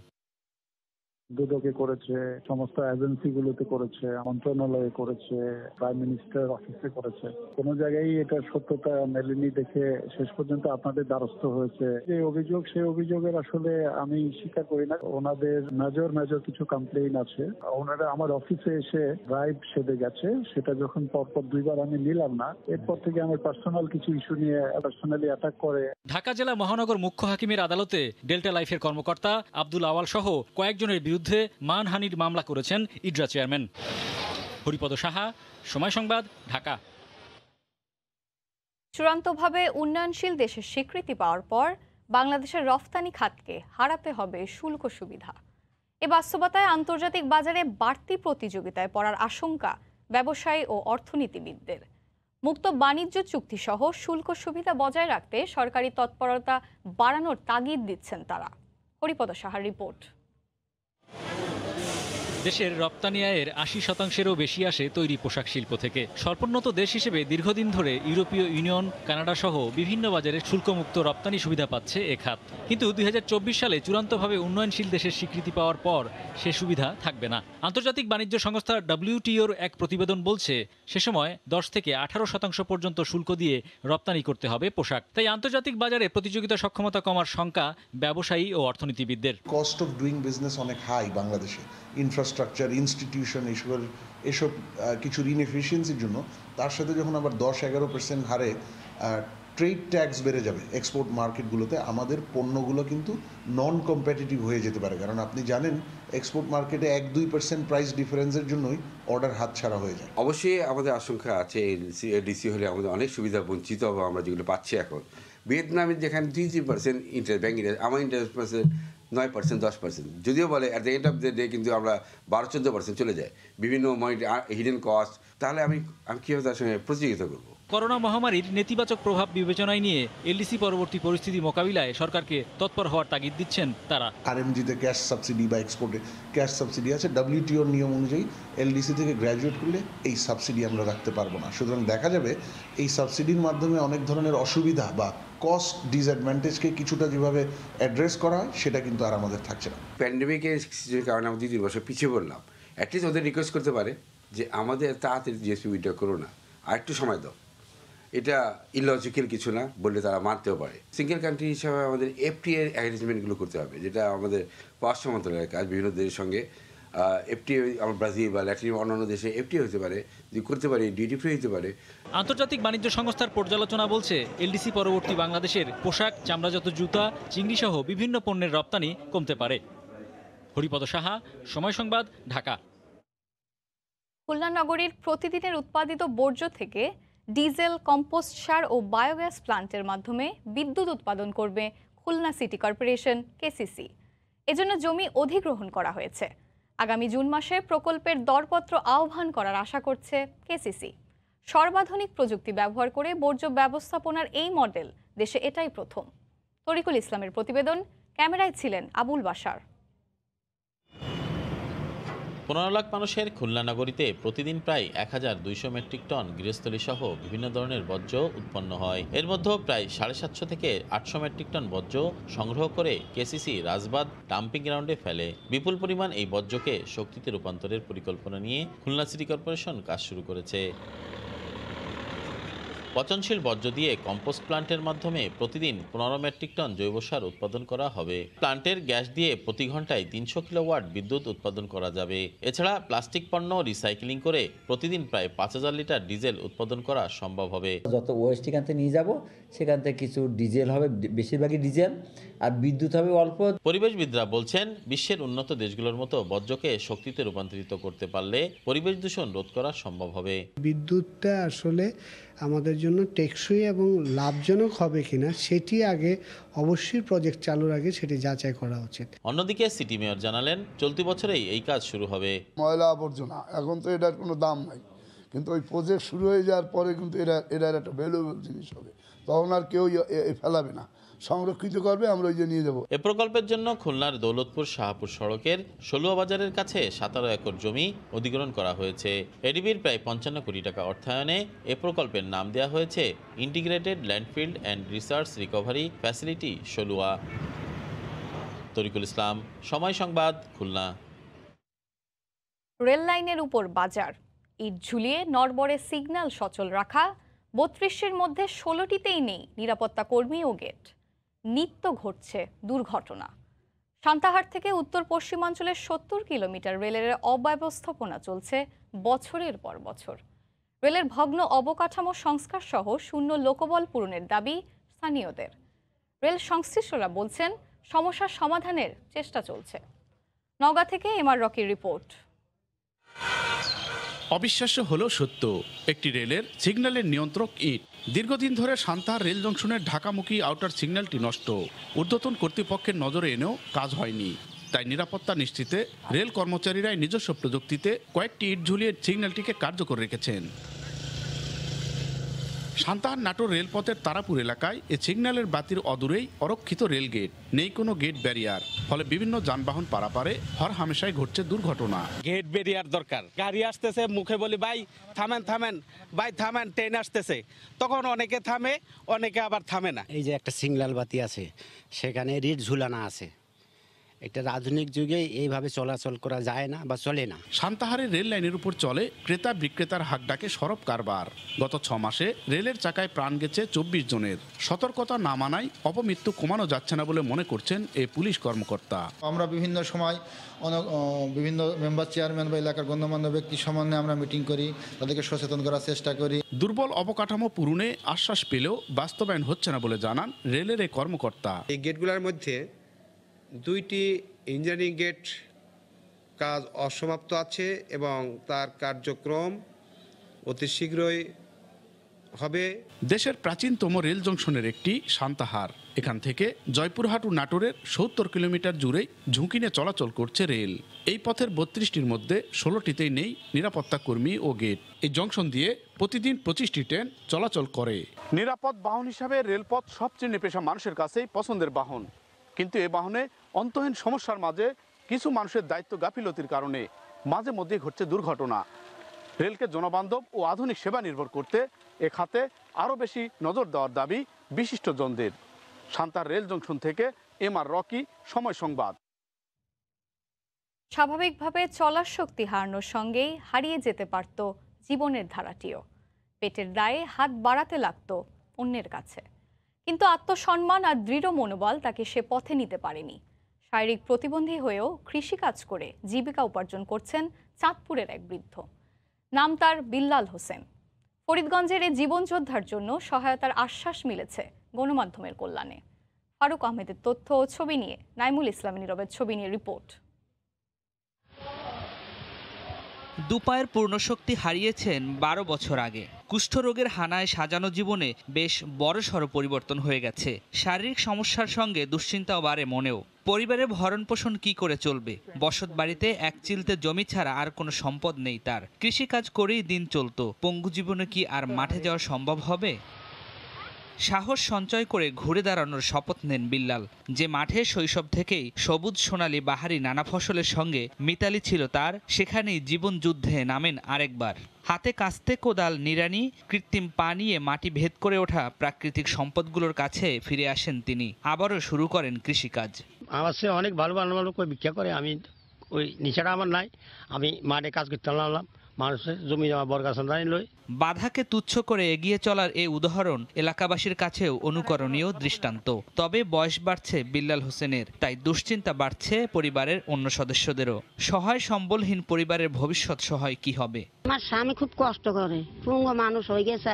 দুদকে করেছে, সমস্ত এজেন্সিগুলোতে করেছে, মন্ত্রণালয়ে করেছে, প্রাইম মিনিস্টার অফিসে করেছে, কোনো জায়গায় এটার সত্যতা মেলেনি দেখে শেষ পর্যন্ত আপনাদের দ্বারস্থ হয়েছে। যে অভিযোগ, সেই অভিযোগের আসলে আমি স্বীকার করি না। ওনাদের মেজর কিছু কমপ্লেইন আছে। ওনারা আমার অফিসে এসে ড্রাইভ সেদে গেছে, সেটা যখন পরপর 2 বার আমি নিলাম না, এরপর থেকে আমার পার্সোনাল কিছু ইস্যু নিয়ে পার্সোনালি অ্যাটাক করে। ঢাকা জেলা মহানগর মুখ্য হাকিমের আদালতে ডেল্টা লাইফের কর্মকর্তা আব্দুল আওয়াল সহ কয়েকজনের বিরুদ্ধে মানহানির মামলা করেছেন ইডরা চেয়ারম্যান। হরিপদ সাহা, সময় সংবাদ, ঢাকা। চূড়ান্তভাবে উন্নয়নশীল দেশের স্বীকৃতি পাওয়ার পর বাংলাদেশের রফতানি খাতকে হারাতে হবে শুল্ক সুবিধা। এ বাস্তবতায় আন্তর্জাতিক বাজারে বাড়তি প্রতিযোগিতায় পড়ার আশঙ্কা ব্যবসায়ী ও অর্থনীতিবিদদের। মুক্ত বাণিজ্য চুক্তি সহ শুল্ক সুবিধা বজায় রাখতে সরকারি তৎপরতা বাড়ানোর তাগিদ দিচ্ছেন তারা। হরিপদ সাহার রিপোর্ট। দেশের রপ্তানি আয়ের ৮০%-এরও বেশি আসে তৈরি পোশাক শিল্প থেকে। স্বল্পোন্নত দেশ হিসেবে দীর্ঘদিন ধরে ইউরোপীয় ইউনিয়ন, কানাডা সহ বিভিন্ন বাজারে শুল্কমুক্ত রপ্তানি সুবিধা পাচ্ছে এ খাত। কিন্তু ২০২৪ সালে চূড়ান্তভাবে উন্নয়নশীল দেশের স্বীকৃতি পাওয়ার পর সে সুবিধা থাকবে না। আন্তর্জাতিক বাণিজ্য সংস্থা WTOর এক প্রতিবেদন বলছে সে সময় ১০ থেকে ১৮% পর্যন্ত শুল্ক দিয়ে রপ্তানি করতে হবে পোশাক। তাই আন্তর্জাতিক বাজারে প্রতিযোগিতা সক্ষমতা কমার শঙ্কা ব্যবসায়ী ও অর্থনীতিবিদদের। কস্ট অফ ডুইং বিজনেস অনেক হাই বাংলাদেশে, ইনফ্রাস্ট্রাকচার, ইনস্টিটিউশন, এসব কিছুর ইনএফিসিয়েন্সির জন্য তার সাথে যখন আবার ১০-১১% হারে ট্রেড ট্যাক্স বেড়ে যাবে এক্সপোর্ট মার্কেটগুলোতে, আমাদের পণ্যগুলো কিন্তু নন কম্পিটিটিভ হয়ে যেতে পারে। কারণ আপনি জানেন এক্সপোর্ট মার্কেটে ১-২% প্রাইস ডিফারেন্সের জন্যই অর্ডার হাতছাড়া হয়ে যায়। অবশ্যই আমাদের আশঙ্কা আছে এলডিসি হলে আমাদের অনেক সুবিধা বঞ্চিত হবো আমরা যেগুলো পাচ্ছি এখন। ভিয়েতনামে যেখানে 2-3% ইন্টারেস্ট, ব্যাংক ইন্টারেস্ট, আমার ইন্টারেস্ট 9%, 10%, যদিও বলে at the end of the day কিন্তু আমরা 12-14% চলে যায় বিভিন্ন হিডেন কস্ট। তাহলে আমি কীভাবে তার সঙ্গে প্রতিযোগিতা করবো? করোনা মহামারীর নেতিবাচক প্রভাব বিবেচনায় নিয়ে এলডিসি পরবর্তী পরিস্থিতি মোকাবিলায় সরকারকে তৎপর হওয়ার তাগিদ দিচ্ছেন তারা। আরএমজিতে ক্যাশ সাবসিডি বা এক্সপোর্টে ক্যাশ সাবসিডি আছে, WTOর নিয়ম অনুযায়ী এলডিসি থেকে গ্র্যাজুয়েট করলে এই সাবসিডি আমরা রাখতে পারবো না। সুতরাং দেখা যাবে এই সাবসিডির মাধ্যমে অনেক ধরনের অসুবিধা বা কস্ট ডিসঅ্যাডভান্টেজকে কিছুটা যেভাবে অ্যাড্রেস করা হয় সেটা কিন্তু আর আমাদের থাকছে না। প্যান্ডেমিকের কারণে আমরা 2-3 বছর পিছিয়ে পড়লাম। অ্যাটলিস্ট ওদের রিকোয়েস্ট করতে পারে যে আমাদের তাড়াতাড়ি জিএসপি উইথড্র করো না, আর একটু সময় দাও। এটা ইলজিক্যাল কিছু না বললে তারা মানতেও পারে। সিঙ্গেল কান্ট্রি হিসাবে আমাদের FTA অ্যারেঞ্জমেন্টগুলো করতে হবে, যেটা আমাদের পররাষ্ট্র মন্ত্রণালয়ের কাজ। বিভিন্ন দেশের সঙ্গে FTA, আমরা ব্রাজিল বা ল্যাটিন অন্যান্য দেশে FTA হতে পারে, যদি করতে পারি ডিউটি ফ্রি হতে পারে। আন্তর্জাতিক বাণিজ্য সংস্থার পর্যালোচনা বলছে এলডিসি পরবর্তী বাংলাদেশের পোশাক, চামড়াজাত জুতা, চিংড়ি সহ বিভিন্ন পণ্যের রপ্তানি কমতে পারে। হরিপদ সাহা, সময় সংবাদ, ঢাকা। খুলনা নগরীর প্রতিদিনের উৎপাদিত বর্জ্য থেকে ডিজেল, কম্পোস্ট সার ও বায়োগ্যাস প্লান্টের মাধ্যমে বিদ্যুৎ উৎপাদন করবে খুলনা সিটি কর্পোরেশন KCC। এজন্য জমি অধিগ্রহণ করা হয়েছে। আগামী জুন মাসে প্রকল্পের দরপত্র আহ্বান করার আশা করছে KCC। সর্বাধুনিক প্রযুক্তি ব্যবহার করে বর্জ্য ব্যবস্থাপনার এই মডেল দেশে এটাই প্রথম। তরিকুল ইসলামের প্রতিবেদন, ক্যামেরায় ছিলেন আবুল বাশার। 15 লাখ মানুষের খুলনা নগরীতে প্রতিদিন প্রায় 1200 মেট্রিক টন গৃহস্থলী সহ বিভিন্ন ধরনের বর্জ্য উৎপন্ন হয়। এর মধ্যে প্রায় 750 থেকে 800 মেট্রিক টন বর্জ্য সংগ্রহ করে KCC রাজবাদ ডাম্পিং গ্রাউন্ডে ফেলে। বিপুল পরিমাণ এই বর্জ্যকে শক্তিতে রূপান্তরের পরিকল্পনা নিয়ে খুলনা সিটি কর্পোরেশন কাজ শুরু করেছে। পচনশীল বর্জ্য দিয়ে কম্পোস্ট প্লান্টের মাধ্যমে প্রতিদিন 15 মেট্রিক টন জৈব সার উৎপাদন করা হবে। প্লান্টের গ্যাস দিয়ে প্রতি ঘন্টায় 300 কিলোওয়াট বিদ্যুৎ উৎপাদন করা যাবে। এছাড়া প্লাস্টিক পণ্য রিসাইক্লিং করে প্রতিদিন প্রায় 5000 লিটার ডিজেল উৎপাদন করা সম্ভব হবে। যত ওয়েস্ট এখান থেকে নিয়ে যাব সেখান থেকে কিছু ডিজেল হবে, বেশিরভাগই ডিজেল, আর বিদ্যুৎ হবে অল্প। পরিবেশবিদরা বলছেন বিশ্বের উন্নত দেশগুলোর মতো বর্জ্যকে শক্তিতে রূপান্তরিত করতে পারলে পরিবেশ দূষণ রোধ করা সম্ভব হবে। বিদ্যুৎটা আসলে আমাদের জন্য টেকসই এবং লাভজনক হবে কিনা সেটি আগে অবশ্যই প্রজেক্ট চালুর আগে সেটি যাচাই করা উচিত। অন্যদিকে সিটি মেয়র জানালেন চলতি বছরেই এই কাজ শুরু হবে। ময়লা আবর্জনা এখন তো এটার কোনো দাম নাই, কিন্তু ওই প্রজেক্ট শুরু হয়ে যাওয়ার পরে কিন্তু এটার একটা ভ্যালুয়েবল জিনিস হবে, তখন আর কেউ ফেলাবে না, সংরক্ষিত করবে, আমরা ওই যে নিয়ে যাবো। এ প্রকল্পের জন্য খুলনার দৌলতপুর শাহপুর সড়কের সলুয়া বাজারের কাছে 17 একর জমি অধিগ্রহণ করা হয়েছে। এডিবির প্রায় 55 কোটি টাকা অর্থায়নে এ প্রকল্পের নাম দেওয়া হয়েছে integrated landfield and research recovery facility Salua. Tarikul Islam, Somoy Sangbad, Khulna. Rail লাইনের উপর বাজার, ইট ঝুলিয়ে নড়বড়ে সিগন্যাল সচল রাখা, 32-এর মধ্যে 16টিতেই নেই নিরাপত্তা কর্মী ও গেট। নিত্য ঘটছে দুর্ঘটনা। সান্তাহার থেকে উত্তর পশ্চিমাঞ্চলের 70 কিলোমিটার রেলের অব্যবস্থাপনা চলছে বছরের পর বছর। রেলের ভগ্ন অবকাঠামো সংস্কার সহ শূন্য লোকবল পূরণের দাবি স্থানীয়দের। রেল সংশ্লিষ্টরা বলছেন সমস্যার সমাধানের চেষ্টা চলছে। নওগাঁ থেকে এমআর রকির রিপোর্ট। অবিশ্বাস্য হলেও সত্য, একটি রেলের সিগন্যালের নিয়ন্ত্রক ইট। দীর্ঘদিন ধরে সান্তাহার রেল জংশনের ঢাকামুখী আউটার সিগন্যালটি নষ্ট, ঊর্ধ্বতন কর্তৃপক্ষের নজরে এনেও কাজ হয়নি। তাই নিরাপত্তা নিশ্চিতে রেল কর্মচারীরাই নিজস্ব প্রযুক্তিতে কয়েকটি ইট ঝুলিয়ে সিগন্যালটিকে কার্যকর রেখেছেন। সান্তাহার নাটোর রেলপথের তারাপুর এলাকায় এ সিগন্যালের বাতির অদূরেই অরক্ষিত রেল গেট, নেই কোনো গেট ব্যারিয়ার, ফলে বিভিন্ন যানবাহন পারাপারে হর হামেশাই ঘটছে দুর্ঘটনা। গেট ব্যারিয়ার দরকার। গাড়ি আসতেছে, মুখে বলি ভাই থামেন থামেন, ভাই থামেন, ট্রেন আসতেছে, তখন অনেকে থামে, অনেকে আবার থামে না। এই যে একটা সিগন্যাল বাতি আছে, সেখানে রিট ঝুলানো আছে। একটা আধুনিক যুগে এইভাবে চলাচল করা যায় না বা চলে না। সান্তাহারের রেল লাইনের উপর চলে ক্রেতা বিক্রেতার হাক ডাকে সরব কারবার। গত 6 মাসে রেলের চাকায় প্রাণ গেছে 24 জনের। সতর্কতা না মানায় অপমৃত্যু কমানো যাচ্ছে না বলে মনে করছেন এই পুলিশ কর্মকর্তা। আমরা বিভিন্ন সময় বিভিন্ন মেম্বার চেয়ারম্যান বা এলাকার গণ্যমান্য ব্যক্তির সম্বন্ধে আমরা মিটিং করি, তাদেরকে সচেতন করার চেষ্টা করি। দুর্বল অবকাঠামো পূরণে আশ্বাস পেলেও বাস্তবায়ন হচ্ছে না বলে জানান রেলের এই কর্মকর্তা। এই গেটগুলোর মধ্যে 2টি ইঞ্জিনিয়ারিং গেট কাজ অসমাপ্ত আছে এবং তার কার্যক্রম অতি শীঘ্রই হবে। দেশের প্রাচীনতম রেল জংশনের একটি সান্তাহার। এখান থেকে জয়পুরহাট ও নাটোরের 70 কিলোমিটার জুড়ে ঝুঁকি নিয়ে চলাচল করছে রেল। এই পথের 32টির মধ্যে 16টিতেই নেই নিরাপত্তা কর্মী ও গেট। এই জংশন দিয়ে প্রতিদিন 25টি ট্রেন চলাচল করে। নিরাপদ বাহন হিসাবে রেলপথ সব শ্রেণী পেশা মানুষের কাছেই পছন্দের বাহন, কিন্তু এ বাহনে অন্তহীন সমস্যার মাঝে কিছু মানুষের দায়িত্ব গাফিলতির কারণে মাঝে মধ্যে ঘটছে দুর্ঘটনা। রেলকে জনবান্ধব ও আধুনিক সেবা নির্ভর করতে এ খাতে আরও বেশি নজর দেওয়ার দাবি বিশিষ্টজনদের। সান্তাহার রেল জংশন থেকে MR রকি, সময় সংবাদ। স্বাভাবিকভাবে চলার শক্তি হারানোর সঙ্গেই হারিয়ে যেতে পারত জীবনের ধারাটিও। পেটের দায়ে হাত বাড়াতে লাগতো অন্যের কাছে, কিন্তু আত্মসম্মান আর দৃঢ় মনোবল তাকে সে পথে নিতে পারেনি। শারীরিক প্রতিবন্ধী হয়েও কৃষিকাজ করে জীবিকা উপার্জন করছেন চাঁদপুরের এক বৃদ্ধ। নাম তার বিল্লাল হোসেন। ফরিদগঞ্জের এই জীবনযোদ্ধার জন্য সহায়তার আশ্বাস মিলেছে গণমাধ্যমের কল্যাণে। ফারুক আহমেদের তথ্য ও ছবি নিয়ে নাইমুল ইসলাম নীরবের ছবি নিয়ে রিপোর্ট। দুপায়ের পূর্ণশক্তি হারিয়েছেন 12 বছর আগে। কুষ্ঠরোগের হানায় সাজানো জীবনে বেশ বড়সড় পরিবর্তন হয়ে গেছে। শারীরিক সমস্যার সঙ্গে দুশ্চিন্তাও বাড়ে মনেও। পরিবারের ভরণ পোষণ কি করে চলবে? বসত বাড়িতে এক চিলতে জমি ছাড়া আর কোনো সম্পদ নেই তার। কৃষিকাজ করেই দিন চলতো। পঙ্গু জীবনে কি আর মাঠে যাওয়া সম্ভব হবে? সাহস সঞ্চয় করে ঘুরে দাঁড়ানোর শপথ নেন বিল্লাল। যে মাঠে শৈশব থেকেই সবুজ সোনালী বাহারি নানা ফসলের সঙ্গে মিতালি ছিল তার, সেখানেই জীবন যুদ্ধে নামেন আরেকবার। হাতে কাস্তে, কোদাল, নিড়ানি, কৃত্রিম পা নিয়ে মাটি ভেদ করে ওঠা প্রাকৃতিক সম্পদগুলোর কাছে ফিরে আসেন তিনি। আবারও শুরু করেন কৃষিকাজ। আমার সে অনেক ভালো ভালো লোক ভিক্ষা করে, আমি ওই নিচাটা আমার নাই, আমি মাঠে কাজ করতে লাগলাম। মানুষের জমি জমা বর্গাসন লই। বাধাকে তুচ্ছ করে এগিয়ে চলার এই উদাহরণ এলাকাবাসীর কাছেও অনুকরণীয় দৃষ্টান্ত। তবে বয়স বাড়ছে বিল্লাল হোসেনের, তাই দুশ্চিন্তা বাড়ছে পরিবারের অন্য সদস্যদেরও। সহায় সম্বলহীন পরিবারের ভবিষ্যৎ সহায় কি হবে? আমার স্বামী খুব কষ্ট করে, পুঙ্গ মানুষ হয়ে গেছে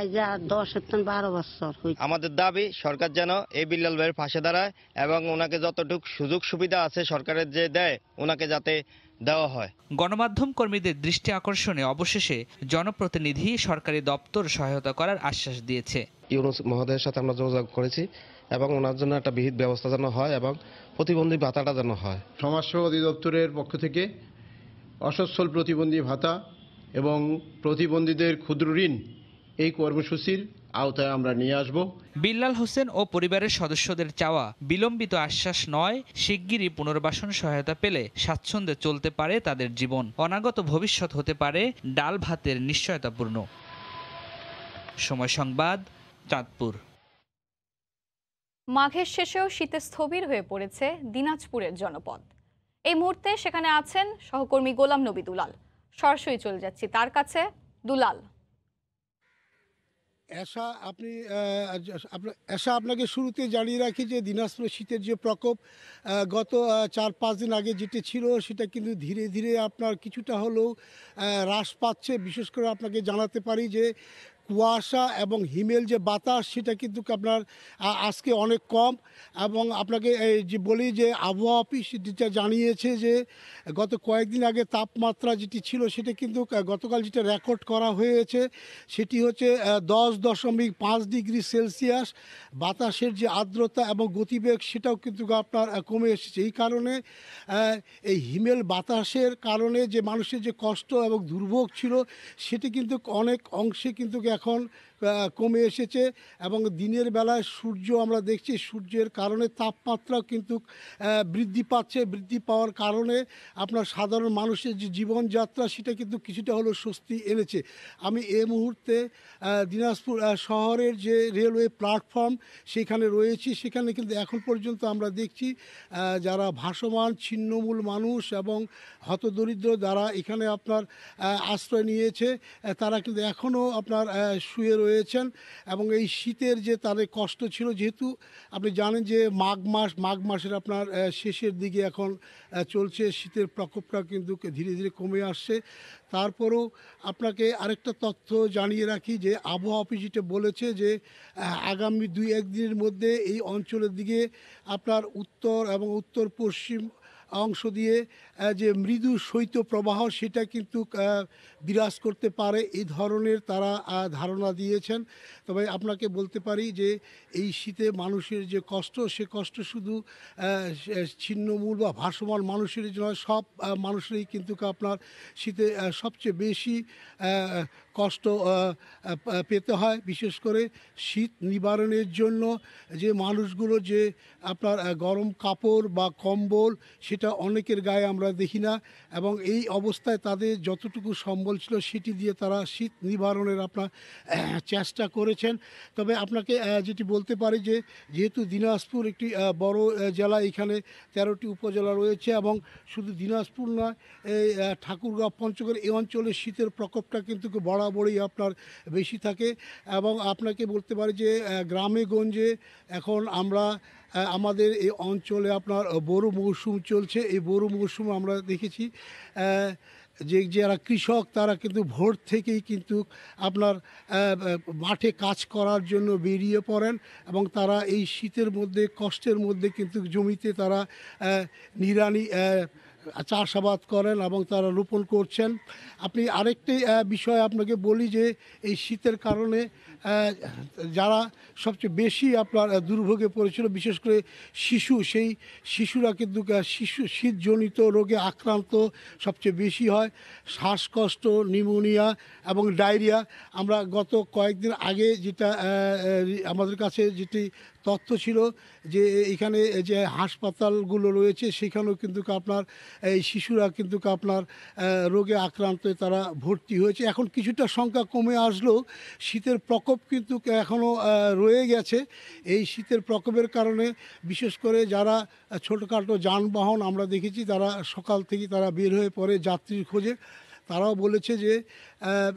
10-12 বছর। আমাদের দাবি সরকার যেন এই বিল্লাল ভাইয়ের পাশে দাঁড়ায় এবং ওনাকে যতটুকু সুযোগ সুবিধা আছে সরকারের যে দেয় ওনাকে যাতে দেওয়া হয়। গণমাধ্যম কর্মীদের দৃষ্টি আকর্ষণে অবশেষে জনপ্রতিনিধি সরকারি দপ্তর সহায়তা করার আশ্বাস দিয়েছে। ইউনূস মহোদয়ের সাথে আমরা যোগাযোগ করেছি এবং ওনার জন্য একটা বিহিত ব্যবস্থা যেন হয় এবং প্রতিবন্ধী ভাতাটা যেন হয়। সমাজসেবা অধিদপ্তরের পক্ষ থেকে অসচ্ছল প্রতিবন্ধী ভাতা এবং প্রতিবন্ধীদের ক্ষুদ্র ঋণ এই কর্মসূচির আওতায় আমরা নিয়ে আসব। বিল্লাল হোসেন ও পরিবারের সদস্যদের চাওয়া বিলম্বিত আশ্বাস নয়, শিগগিরই পুনর্বাসন সহায়তা পেলে স্বাচ্ছন্দ্যে চলতে পারে তাদের জীবন। অনাগত ভবিষ্যৎ হতে পারে ডাল ভাতের নিশ্চয়তাপূর্ণ। সময় সংবাদ, চাঁদপুর। মাঘের শেষেও শীতে স্থবির হয়ে পড়েছে দিনাজপুরের জনপদ। এই মুহূর্তে সেখানে আছেন সহকর্মী গোলাম নবী দুলাল। সরাসরি চলে যাচ্ছি তার কাছে। দুলাল, আপনাকে শুরুতে জানিয়ে রাখি যে দিনাজপুরের শীতের যে প্রকোপ গত 4-5 দিন আগে যেটা ছিল সেটা কিন্তু ধীরে ধীরে আপনার কিছুটা হলেও হ্রাস পাচ্ছে। বিশেষ করে আপনাকে জানাতে পারি যে কুয়াশা এবং হিমেল যে বাতাস সেটা কিন্তু আপনার আজকে অনেক কম। এবং আপনাকে যে বলি যে আবহাওয়া অফিস যেটা জানিয়েছে যে গত কয়েকদিন আগে তাপমাত্রা যেটি ছিল সেটা কিন্তু গতকাল যেটা রেকর্ড করা হয়েছে সেটি হচ্ছে 10.5 ডিগ্রি সেলসিয়াস। বাতাসের যে আর্দ্রতা এবং গতিবেগ সেটাও কিন্তু আপনার কমে এসেছে। এই কারণে এই হিমেল বাতাসের কারণে যে মানুষের যে কষ্ট এবং দুর্ভোগ ছিল সেটি কিন্তু অনেক অংশে কিন্তু এখন কমে এসেছে এবং দিনের বেলায় সূর্য আমরা দেখছি সূর্যের কারণে তাপমাত্রাও কিন্তু বৃদ্ধি পাচ্ছে। বৃদ্ধি পাওয়ার কারণে আপনার সাধারণ মানুষের যে জীবনযাত্রা সেটা কিন্তু কিছুটা হলেও স্বস্তি এনেছে। আমি এই মুহূর্তে দিনাজপুর শহরের যে রেলওয়ে প্ল্যাটফর্ম সেখানে রয়েছি। সেখানে কিন্তু এখন পর্যন্ত আমরা দেখছি যারা ভাসমান ছিন্নমূল মানুষ এবং হতদরিদ্র যারা এখানে আপনার আশ্রয় নিয়েছে তারা কিন্তু এখনও আপনার শুয়ে রয়েছেন এবং এই শীতের যে তাদের কষ্ট ছিল, যেহেতু আপনি জানেন যে মাঘ মাসের আপনার শেষের দিকে এখন চলছে, শীতের প্রকোপটা কিন্তু ধীরে ধীরে কমে আসছে। তারপরেও আপনাকে আরেকটা তথ্য জানিয়ে রাখি যে আবহাওয়া অফিস যেটা বলেছে যে আগামী 2-1 দিনের মধ্যে এই অঞ্চলের দিকে আপনার উত্তর এবং উত্তর পশ্চিম অংশ দিয়ে যে মৃদু শৈত্যপ্রবাহ সেটা কিন্তু বিরাজ করতে পারে, এই ধরনের তারা ধারণা দিয়েছেন। তবে আপনাকে বলতে পারি যে এই শীতে মানুষের যে কষ্ট, সে কষ্ট শুধু ছিন্নমূল বা ভাসমান মানুষের নয়, সব মানুষেরই কিন্তু আপনার শীতে সবচেয়ে বেশি কষ্ট পেতে হয়। বিশেষ করে শীত নিবারণের জন্য যে মানুষগুলো যে আপনার গরম কাপড় বা কম্বল সেটা অনেকের গায়ে আমরা দেখি না, এবং এই অবস্থায় তাদের যতটুকু সম্বল ছিল সেটি দিয়ে তারা শীত নিবারণের আপনার চেষ্টা করেছেন। তবে আপনাকে যেটি বলতে পারি যে যেহেতু দিনাজপুর একটি বড় জেলা, এখানে 13টি উপজেলা রয়েছে এবং শুধু দিনাজপুর নয়, এই ঠাকুরগাঁও, পঞ্চগড় এই অঞ্চলে শীতের প্রকোপটা কিন্তু বরাবরই আপনার বেশি থাকে। এবং আপনাকে বলতে পারি যে গ্রামে গঞ্জে এখন আমরা আমাদের এই অঞ্চলে আপনার বোরো মৌসুম চলছে। এই বোরো মৌসুম আমরা দেখেছি যে যারা কৃষক তারা কিন্তু ভোর থেকেই কিন্তু আপনার মাঠে কাজ করার জন্য বেরিয়ে পড়েন এবং তারা এই শীতের মধ্যে কষ্টের মধ্যে কিন্তু জমিতে তারা নিড়ানি চাষাবাদ করেন এবং তারা রোপণ করছেন। আপনি আরেকটি বিষয় আপনাকে বলি যে এই শীতের কারণে যারা সবচেয়ে বেশি আপনার দুর্ভোগে পড়েছিল, বিশেষ করে সেই শিশুরা কিন্তু শীতজনিত রোগে আক্রান্ত সবচেয়ে বেশি হয়। শ্বাসকষ্ট, নিউমোনিয়া এবং ডায়রিয়া। আমরা গত কয়েকদিন আগে যেটা আমাদের কাছে যেটি তথ্য ছিল যে এখানে যে হাসপাতালগুলো রয়েছে সেখানেও কিন্তু আপনার এই শিশুরা কিন্তু আপনার রোগে আক্রান্ত তারা ভর্তি হয়েছে। এখন কিছুটা সংখ্যা কমে আসলেও শীতের প্রকোপ কিন্তু এখনও রয়ে গেছে। এই শীতের প্রকোপের কারণে বিশেষ করে যারা ছোটোখাটো যানবাহন আমরা দেখেছি তারা সকাল থেকে তারা বের হয়ে পড়ে যাত্রীর খোঁজে। তারাও বলেছে যে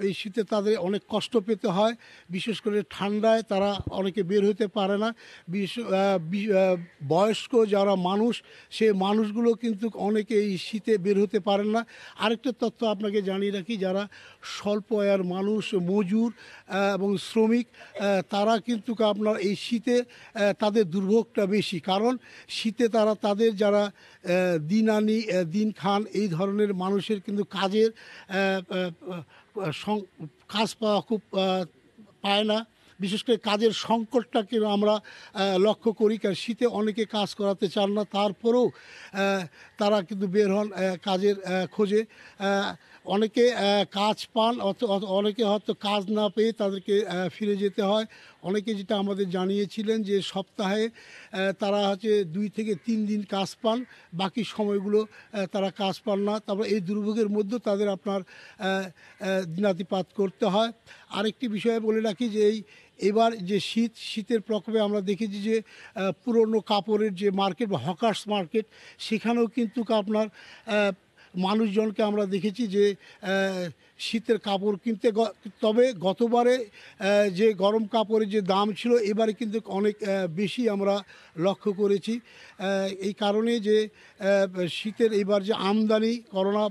এই শীতে তাদের অনেক কষ্ট পেতে হয়, বিশেষ করে ঠান্ডায় তারা অনেকে বের হতে পারে না। বয়স্ক যারা মানুষ সে মানুষগুলো কিন্তু অনেকে এই শীতে বের হতে পারেন না। আরেকটা তথ্য আপনাকে জানিয়ে রাখি, যারা স্বল্প আয়ের মানুষ, মজুর এবং শ্রমিক তারা কিন্তু আপনার এই শীতে তাদের দুর্ভোগটা বেশি, কারণ শীতে তারা তাদের যারা দিন আনি দিন খান এই ধরনের মানুষের কিন্তু কাজের কাজ পাওয়া খুব পায় না। বিশেষ করে কাজের সংকটটাকে আমরা লক্ষ্য করি, কারণ শীতে অনেকে কাজ করাতে চান না, তারপরেও তারা কিন্তু বের হন কাজের খোঁজে। অনেকে কাজ পান, অনেকে হয়তো কাজ না পেয়ে তাদেরকে ফিরে যেতে হয়। অনেকে যেটা আমাদের জানিয়েছিলেন যে সপ্তাহে তারা হচ্ছে 2 থেকে 3 দিন কাজ পান, বাকি সময়গুলো তারা কাজ পান না। তারপর এই দুর্ভোগের মধ্যে তাদের আপনার দিনাতিপাত করতে হয়। আরেকটি বিষয়ে বলে রাখি যে এবার যে শীতের প্রকোপে আমরা দেখেছি যে পুরনো কাপড়ের যে মার্কেট বা হকার্স মার্কেট সেখানেও কিন্তু আপনার মানুষজনকে আমরা দেখেছি যে শীতের কাপড় কিনতে। তবে গতবারে যে গরম কাপড়ের যে দাম ছিল এবারে কিন্তু অনেক বেশি আমরা লক্ষ্য করেছি। এই কারণে যে শীতের এবার যে আমদানি করোনা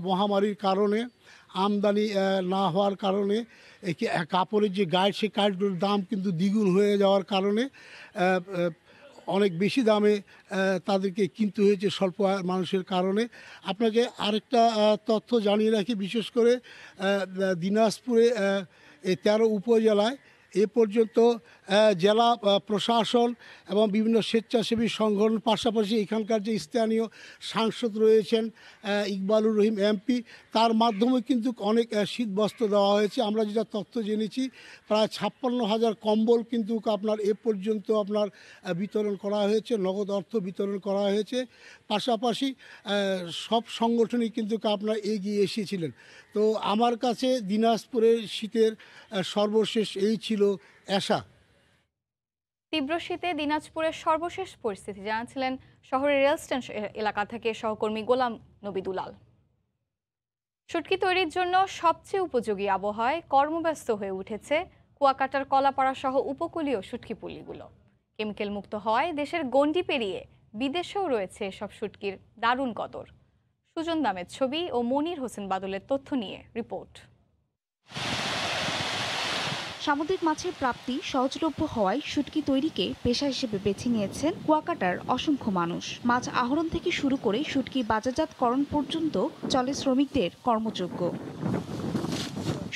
মহামারীর কারণে আমদানি না হওয়ার কারণে কাপড়ের যে গাইড সেই গাইডগুলোর দাম কিন্তু দ্বিগুণ হয়ে যাওয়ার কারণে অনেক বেশি দামে তাদেরকে কিনতে হয়েছে স্বল্প আয়ের মানুষের কারণে। আপনাকে আরেকটা তথ্য জানিয়ে রাখি, বিশেষ করে দিনাজপুরে এই 13 উপজেলায় এ পর্যন্ত জেলা প্রশাসন এবং বিভিন্ন স্বেচ্ছাসেবী সংগঠন, পাশাপাশি এখানকার যে স্থানীয় সাংসদ রয়েছেন ইকবালুর রহিম এমপি, তার মাধ্যমে কিন্তু অনেক শীতবস্ত্র দেওয়া হয়েছে। আমরা যেটা তথ্য জেনেছি, প্রায় 56,000 কম্বল কিন্তু আপনার এ পর্যন্ত আপনার বিতরণ করা হয়েছে, নগদ অর্থ বিতরণ করা হয়েছে। পাশাপাশি সব সংগঠনই কিন্তু আপনার এগিয়ে এসেছিলেন। তো আমার কাছে দিনাজপুরের শীতের সর্বশেষ এই ছিল আশা। তীব্র শীতে দিনাজপুরের সর্বশেষ পরিস্থিতি জানাচ্ছিলেন শহরের রেল স্টেশন এলাকা থেকে সহকর্মী গোলাম নবী দুলাল। শুটকি তৈরির জন্য সবচেয়ে উপযোগী আবহাওয়ায় কর্মব্যস্ত হয়ে উঠেছে কুয়াকাটার কলাপাড়া সহ উপকূলীয় শুটকি পল্লীগুলো। কেমিক্যাল মুক্ত হওয়ায় দেশের গণ্ডি পেরিয়ে বিদেশেও রয়েছে এসব শুটকির দারুণ কদর। সুজন দামের ছবি ও মনির হোসেন বাদলের তথ্য নিয়ে রিপোর্ট। সামুদ্রিক মাছের প্রাপ্তি সহজলভ্য হওয়ায় শুটকি তৈরিকে পেশা হিসেবে বেছে নিয়েছেন কুয়াকাটার অসংখ্য মানুষ। মাছ আহরণ থেকে শুরু করে শুটকি বাজারজাতকরণ পর্যন্ত চলে শ্রমিকদের কর্মযোগ্য।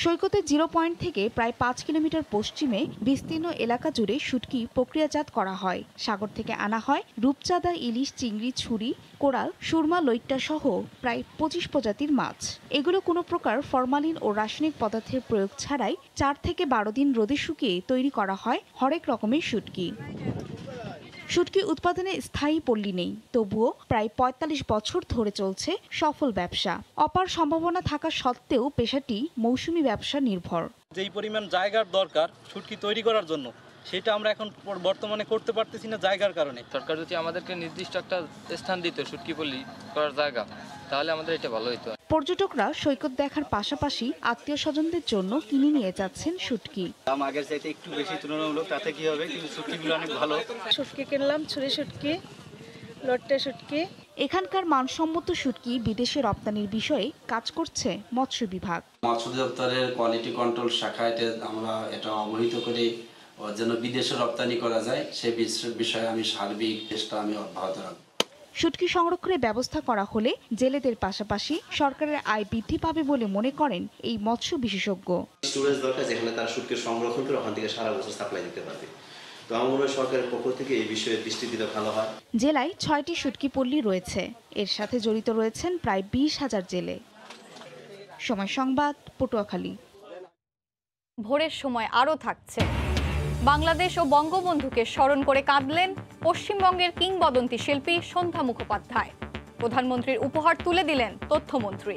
সৈকতের 0 পয়েন্ট থেকে প্রায় 5 কিলোমিটার পশ্চিমে বিস্তীর্ণ এলাকা জুড়ে শুটকি প্রক্রিয়াজাত করা হয়। সাগর থেকে আনা হয় রূপচাঁদা, ইলিশ, চিংড়ি, ছুরি, কোরাল, সুরমা, লইট্টা সহ প্রায় 25 প্রজাতির মাছ। এগুলো কোনো প্রকার ফরমালিন ও রাসায়নিক পদার্থের প্রয়োগ ছাড়াই 4 থেকে 12 দিন রোদে শুকিয়ে তৈরি করা হয় হরেক রকমের শুটকি। শুটকি উৎপাদনে স্থায়ী পল্লী নেই, তবুও প্রায় 45 বছর ধরে চলছে সফল ব্যবসা। অপার সম্ভাবনা থাকা সত্ত্বেও পেশাটি মৌসুমি ব্যবসা নির্ভর। যেই পরিমাণ জায়গার দরকার শুটকি তৈরি করার জন্য, সেটা আমরা এখন বর্তমানে করতে পারতেছি না জায়গার কারণে। সরকার যদি আমাদেরকে নির্দিষ্ট একটা স্থান দিত শুটকি পল্লী করার জায়গা, তাহলে আমাদের এটা ভালো হতো। পর্যটকরা সৈকত দেখার পাশাপাশি আত্মীয় স্বজনদের জন্য কিনে নিয়ে যাচ্ছেন শুটকি। দাম আগের চাইতে একটু বেশি তুলনামূলক, তাতে কি হবে, কিন্তু শুটকিগুলো অনেক ভালো। শুটকি কিনলাম, ছুরি শুটকি, লট্টে শুটকি। এখানকার মানসম্মত শুটকি বিদেশে রপ্তানির বিষয়ে কাজ করছে মৎস্য বিভাগ। মৎস্য দপ্তরের কোয়ালিটি কন্ট্রোল শাখায় আমরা এটা অবহিত করে যেন বিদেশে রপ্তানি করা যায়, সে বিষয়ে আমি সার্বিক চেষ্টা অব্যাহত রাখব। শুটকি সংরক্ষণের ব্যবস্থা করা হলে জেলেদের পাশাপাশি সরকারের আয় বৃদ্ধি পাবে বলে মনে করেন এই মৎস্য বিশেষজ্ঞ। স্টোরেজ দরকার, যেখানে তারা শুটকি সংরক্ষণ করে ওখান থেকে সারা বছর সাপ্লাই দিতে পারবে। তো আমার মনে হয় সরকারের পক্ষ থেকে এই বিষয়ে দৃষ্টি দিলে ভালো হয়। জেলায় 6টি শুটকি পল্লী রয়েছে। এর সাথে জড়িত রয়েছেন প্রায় 20,000 জেলে। সময় সংবাদ, পটুয়াখালী। ভোরের সময় আরও থাকছে। বাংলাদেশ ও বঙ্গবন্ধুকে স্মরণ করে কাঁদলেন পশ্চিমবঙ্গের কিংবদন্তি শিল্পী সন্ধ্যা মুখোপাধ্যায়। প্রধানমন্ত্রীর উপহার তুলে দিলেন তথ্যমন্ত্রী।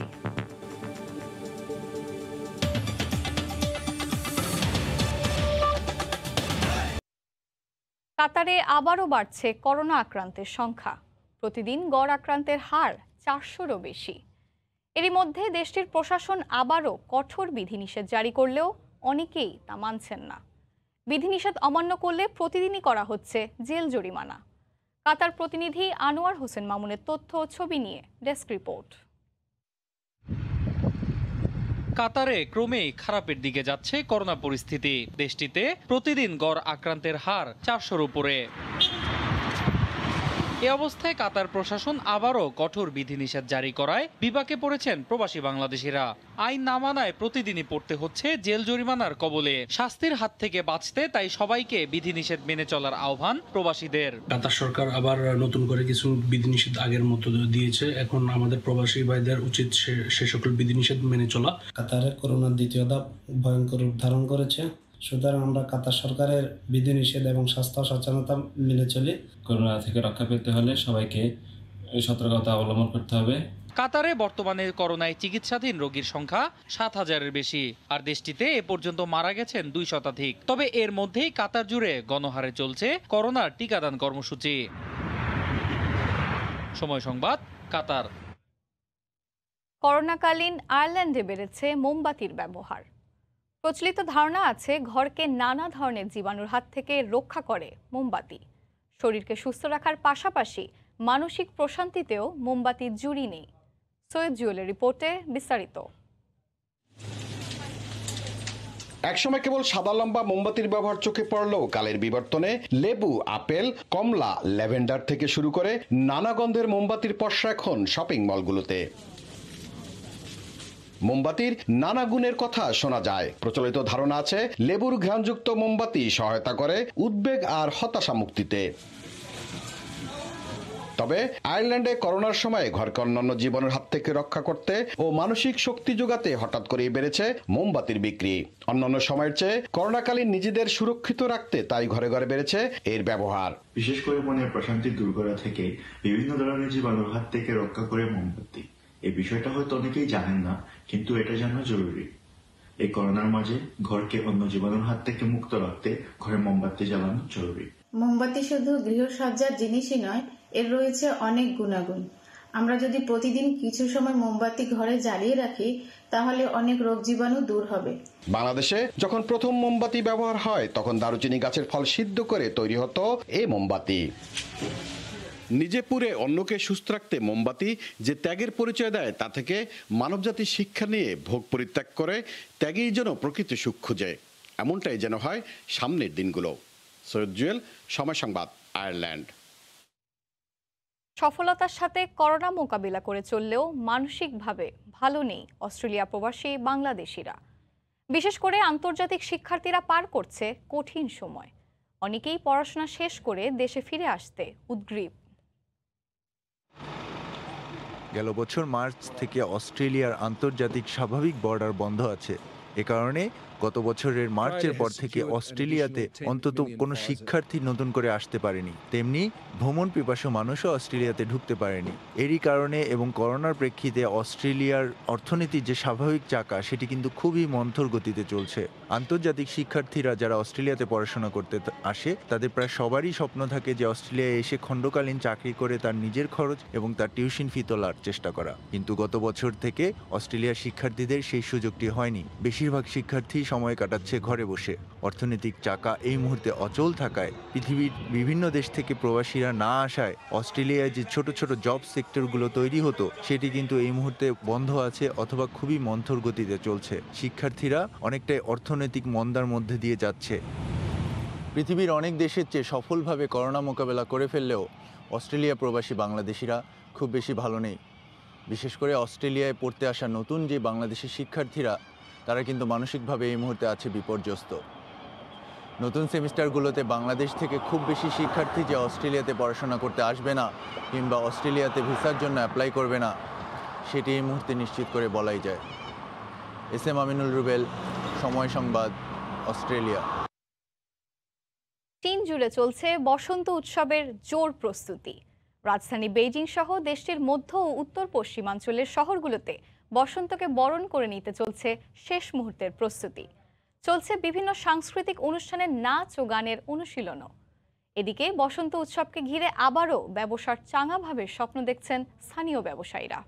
কাতারে আবারও বাড়ছে করোনা আক্রান্তের সংখ্যা। প্রতিদিন গড় আক্রান্তের হার 400-রও বেশি। এরই মধ্যে দেশটির প্রশাসন আবারও কঠোর বিধিনিষেধ জারি করলেও অনেকেই তা মানছেন না। বিধিনিষেধ অমান্য করলে প্রতিদিনই করা হচ্ছে জেল জরিমানা। কাতার প্রতিনিধি আনোয়ার হোসেন মামুনের তথ্য ও ছবি নিয়ে ডেস্ক রিপোর্ট। কাতারে ক্রমেই খারাপের দিকে যাচ্ছে করোনা পরিস্থিতি। দেশটিতে প্রতিদিন গড় আক্রান্তের হার 400-র উপরে। এ অবস্থায় কাতার প্রশাসন আবারও কঠোর বিধিনিষেধ জারি করায় বিপাকে পড়েছেন প্রবাসী বাংলাদেশিরা। আইন না মানায় প্রতিদিনই পড়তে হচ্ছে জেল জরিমানার কবলে। শাস্তির হাত থেকে বাঁচতে তাই সবাইকে বিধিনিষেধ মেনে চলার আহ্বান প্রবাসীদের। কাতার সরকার আবার নতুন করে কিছু বিধিনিষেধ আগের মতো দিয়েছে। এখন আমাদের প্রবাসী ভাইদের উচিত সে সকল বিধিনিষেধ মেনে চলা। কাতারে করোনার দ্বিতীয় ধাপ ভয়ঙ্কর রূপ ধারণ করেছে, সুতরাং আমরা কাতার সরকারের বিধিনিষেধ এবং স্বাস্থ্য সচেতনতা মেনে চলি। করোনা থেকে রক্ষা পেতে হলে সবাইকে সতর্কতা অবলম্বন করতে হবে। কাতারে বর্তমানে করোনায় চিকিৎসাধীন রোগীর সংখ্যা 7,000-এর বেশি, আর দেশটিতে এ পর্যন্ত মারা গেছেন 2 শতাধিক। তবে এর মধ্যেই কাতার জুড়ে গণহারে চলছে করোনার টিকাদান কর্মসূচি। সময় সংবাদ, কাতার। করোনাকালীন আয়ারল্যান্ডে বেড়েছে মোমবাতির ব্যবহার। প্রচলিত ধারণা আছে ঘরকে নানা ধরনের জীবাণুর হাত থেকে রক্ষা করে মোমবাতি। শরীরকে সুস্থ রাখার পাশাপাশি মানসিক প্রশান্তিতেও মোমবাতির জুড়ি নেই। সৈয়দ জুয়েলের রিপোর্টে বিস্তারিত। একসময় কেবল সাদা লম্বা মোমবাতির ব্যবহার চোখে পড়লেও কালের বিবর্তনে লেবু, আপেল, কমলা, ল্যাভেন্ডার থেকে শুরু করে নানা গন্ধের মোমবাতির পসরা এখন শপিং মলগুলোতে। মোমবাতির নানা গুণের কথা শোনা যায়। প্রচলিত ধারণা আছে লেবুর ঘ্রাণযুক্ত মোমবাতি সহায়তা করে উদ্বেগ আর হতাশা মুক্তিতে। তবে আয়ারল্যান্ডে করোনার সময় ঘরকে অন্যান্য জীবনের হাত থেকে রক্ষা করতে ও মানসিক শক্তি যোগাতে হঠাৎ করেই বেড়েছে মোমবাতির বিক্রি। অন্যান্য সময়ের চেয়ে করোনাকালীন নিজেদের সুরক্ষিত রাখতে তাই ঘরে ঘরে বেড়েছে এর ব্যবহার। বিশেষ করে মনের প্রশান্তি দূর করা থেকে বিভিন্ন ধরনের জীবাণুর হাত থেকে রক্ষা করে মোমবাতি। এই বিষয়টা হয়তো অনেকেই জানেন না, কিন্তু এটা জানা জরুরি। এই করোনার মাঝে ঘরকে অন্য জীবাণুর হাত থেকে মুক্ত রাখতে ঘরে মোমবাতি জ্বালানো জরুরি। মোমবাতি শুধু গৃহসজ্জার জিনিসই নয়, এর রয়েছে অনেক গুণাগুণ। আমরা যদি প্রতিদিন কিছু সময় মোমবাতি ঘরে জ্বালিয়ে রাখি তাহলে অনেক রোগ জীবাণু দূর হবে। বাংলাদেশে যখন প্রথম মোমবাতি ব্যবহার হয় তখন দারুচিনি গাছের ফল সিদ্ধ করে তৈরি হতো এই মোমবাতি। নিজে পুড়ে অন্যকে সুস্থ রাখতে মোমবাতি যে ত্যাগের পরিচয় দেয় তা থেকে মানবজাতির শিক্ষা নিয়ে ভোগ পরিত্যাগ করে ত্যাগেই যেন প্রকৃত সুখ খুঁজে, এমনটাই যেন হয় সামনের দিনগুলো। সৈয়দ জুয়েল, সময় সংবাদ, আয়ারল্যান্ড। সফলতার সাথে করোনা মোকাবিলা করে চললেও মানসিকভাবে ভালো নেই অস্ট্রেলিয়া প্রবাসী বাংলাদেশিরা। বিশেষ করে আন্তর্জাতিক শিক্ষার্থীরা পার করছে কঠিন সময়। অনেকেই পড়াশোনা শেষ করে দেশে ফিরে আসতে উদ্গ্রীব। গেল বছর মার্চ থেকে অস্ট্রেলিয়ার আন্তর্জাতিক স্বাভাবিক বর্ডার বন্ধ আছে। এ কারণে গত বছরের মার্চের পর থেকে অস্ট্রেলিয়াতে অন্তত কোনো শিক্ষার্থী নতুন করে আসতে পারেনি, তেমনি ভ্রমণ পিপাসু মানুষও অস্ট্রেলিয়াতে ঢুকতে পারেনি। এরই কারণে এবং করোনার প্রেক্ষিতে অস্ট্রেলিয়ার অর্থনীতির যে স্বাভাবিক চাকা সেটি কিন্তু খুবই মন্থর গতিতে চলছে। আন্তর্জাতিক শিক্ষার্থীরা যারা অস্ট্রেলিয়াতে পড়াশোনা করতে আসে তাদের প্রায় সবারই স্বপ্ন থাকে যে অস্ট্রেলিয়ায় এসে খণ্ডকালীন চাকরি করে তার নিজের খরচ এবং তার টিউশন ফি তোলার চেষ্টা করা। কিন্তু গত বছর থেকে অস্ট্রেলিয়ার শিক্ষার্থীদের সেই সুযোগটি হয়নি। বেশিরভাগ শিক্ষার্থী সময় কাটাচ্ছে ঘরে বসে। অর্থনৈতিক চাকা এই মুহূর্তে অচল থাকায় পৃথিবীর বিভিন্ন দেশ থেকে প্রবাসীরা না আসায় অস্ট্রেলিয়ায় যে ছোট ছোট জব সেক্টরগুলো তৈরি হতো সেটি কিন্তু এই মুহূর্তে বন্ধ আছে অথবা খুবই মন্থর গতিতে চলছে। শিক্ষার্থীরা অনেকটাই অর্থনৈতিক মন্দার মধ্যে দিয়ে যাচ্ছে। পৃথিবীর অনেক দেশের চেয়ে সফলভাবে করোনা মোকাবেলা করে ফেললেও অস্ট্রেলিয়া প্রবাসী বাংলাদেশিরা খুব বেশি ভালো নেই। বিশেষ করে অস্ট্রেলিয়ায় পড়তে আসা নতুন যে বাংলাদেশি শিক্ষার্থীরা তারা কিন্তু মানসিকভাবে এই মুহূর্তে আছে বিপর্যস্ত। নতুন সেমিস্টারগুলোতে বাংলাদেশ থেকে খুব বেশি শিক্ষার্থী যে অস্ট্রেলিয়াতে পড়াশোনা করতে আসবে না কিংবা অস্ট্রেলিয়াতে ভিসার জন্য অ্যাপ্লাই করবে না সেটি এই মুহূর্তে নিশ্চিত করে বলাই যায়। এস এম আমিনুল রুবেল, সময় সংবাদ, অস্ট্রেলিয়া। চীন জুড়ে চলছে বসন্ত উৎসবের জোর প্রস্তুতি। রাজধানী বেইজিং সহ দেশটির মধ্য ও উত্তর পশ্চিমাঞ্চলের শহরগুলোতে বসন্তকে বরণ করে নিতে চলছে শেষ মুহূর্তের প্রস্তুতি। চলছে বিভিন্ন সাংস্কৃতিক অনুষ্ঠানের নাচ ও গানের অনুশীলনও। এদিকে বসন্ত উৎসবকে ঘিরে আবারও ব্যবসার চাঙাভাবে স্বপ্ন দেখছেন স্থানীয় ব্যবসায়ীরা।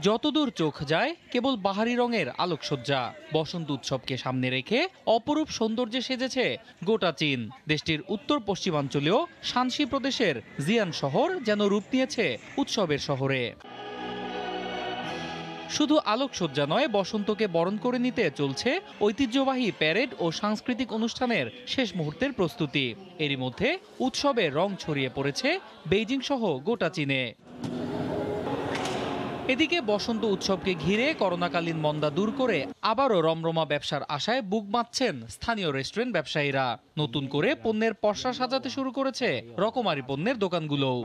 যতদূর চোখ যায় কেবল বাহারি রঙের আলোকসজ্জা। বসন্ত উৎসবকে সামনে রেখে অপরূপ সৌন্দর্যে সেজেছে গোটা চীন। দেশটির উত্তর পশ্চিমাঞ্চলীয় শানসি প্রদেশের জিয়ান শহর যেন রূপ নিয়েছে উৎসবের শহরে। শুধু আলোকসজ্জা নয়, বসন্তকে বরণ করে নিতে চলছে ঐতিহ্যবাহী প্যারেড ও সাংস্কৃতিক অনুষ্ঠানের শেষ মুহূর্তের প্রস্তুতি। এরই মধ্যে উৎসবের রং ছড়িয়ে পড়েছে বেইজিং সহ গোটা চীনে। এদিকে বসন্ত উৎসবকে ঘিরে করোনাকালীন মন্দা দূর করে আবারও রমরমা ব্যবসার আশায় বুক বাঁধছেন স্থানীয় রেস্টুরেন্ট ব্যবসায়ীরা। নতুন করে পণ্যের পসরা সাজাতে শুরু করেছে রকমারি পণ্যের দোকানগুলোও।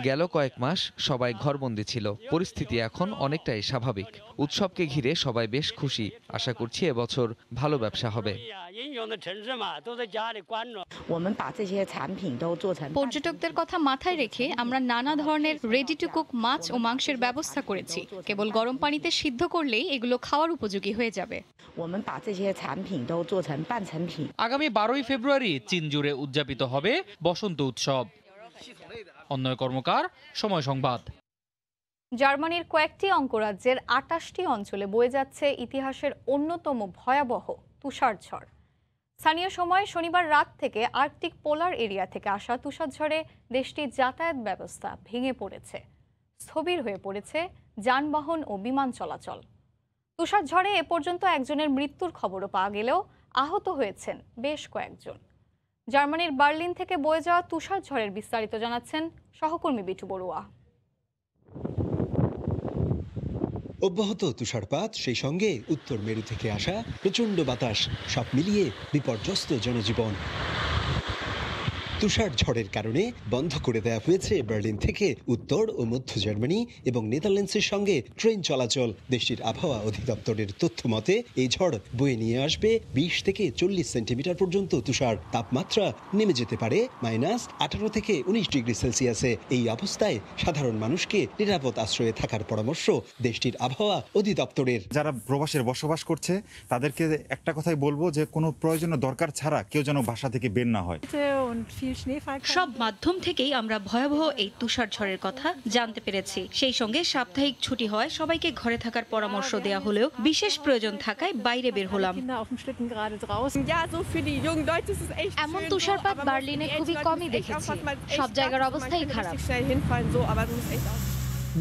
গেল কয়েক মাস সবাই ঘরবন্দি ছিল, পরিস্থিতি এখন অনেকটাই স্বাভাবিক। উৎসবকে ঘিরে সবাই বেশ খুশি। আশা করছি এবছর ভালো ব্যবসা হবে। পর্যটকদের কথা মাথায় রেখে আমরা নানা ধরনের রেডি টু কুক মাছ ও মাংসের ব্যবস্থা করেছি। কেবল গরম পানিতে সিদ্ধ করলেই এগুলো খাওয়ার উপযোগী হয়ে যাবে। আগামী 12ই ফেব্রুয়ারি চীন জুড়ে উদযাপিত হবে বসন্ত উৎসব। অন্যয় কর্মকার, সময় সংবাদ। জার্মানির কয়েকটি অঙ্গরাজ্যের 28টি অঞ্চলে বয়ে যাচ্ছে ইতিহাসের অন্যতম ভয়াবহ তুষারঝড়। স্থানীয় সময় শনিবার রাত থেকে আর্কটিক পোলার এরিয়া থেকে আসা তুষারঝড়ে দেশটির যাতায়াত ব্যবস্থা ভেঙে পড়েছে। স্থবির হয়ে পড়েছে যানবাহন ও বিমান চলাচল। তুষারঝড়ে এ পর্যন্ত একজনের মৃত্যুর খবরও পাওয়া গেলেও আহত হয়েছেন বেশ কয়েকজন। জার্মানির বার্লিন থেকে বয়ে যাওয়া তুষারঝড়ের বিস্তারিত জানাচ্ছেন সহকর্মী বিটু বড়ুয়া। অব্যাহত তুষারপাত, সেই সঙ্গে উত্তর মেরু থেকে আসা প্রচণ্ড বাতাস, সব মিলিয়ে বিপর্যস্ত জনজীবন। তুষার ঝড়ের কারণে বন্ধ করে দেওয়া হয়েছে বার্লিন থেকে উত্তর ও মধ্য জার্মানি এবং নেদারল্যান্ডসের সঙ্গে ট্রেন চলাচল। দেশটির আবহাওয়া অধিদপ্তরের তথ্য মতে এই ঝড় বয়ে নিয়ে আসবে 20 থেকে 40 সেন্টিমিটার পর্যন্ত তুষার। তাপমাত্রা নেমে যেতে পারে -18 থেকে 19 ডিগ্রি সেলসিয়াসে। এই অবস্থায় সাধারণ মানুষকে নিরাপদ আশ্রয়ে থাকার পরামর্শ দেশটির আবহাওয়া অধিদপ্তরের। যারা প্রবাসে বসবাস করছে তাদেরকে একটা কথাই বলবো যে কোনো প্রয়োজনীয় দরকার ছাড়া কেউ যেন বাসা থেকে বের না হয়। সব মাধ্যম থেকেই আমরা ভয়াবহ এই তুষার ঝড়ের কথা জানতে পেরেছি। সেই সঙ্গে সাপ্তাহিক ছুটি হয় সবাইকে ঘরে থাকার পরামর্শ দেওয়া হলেও বিশেষ প্রয়োজন থাকায় বাইরে বের হলাম। এমন তুষারপাত বার্লিনে খুবই কমই দেখেছি, সব জায়গার অবস্থাই খারাপ।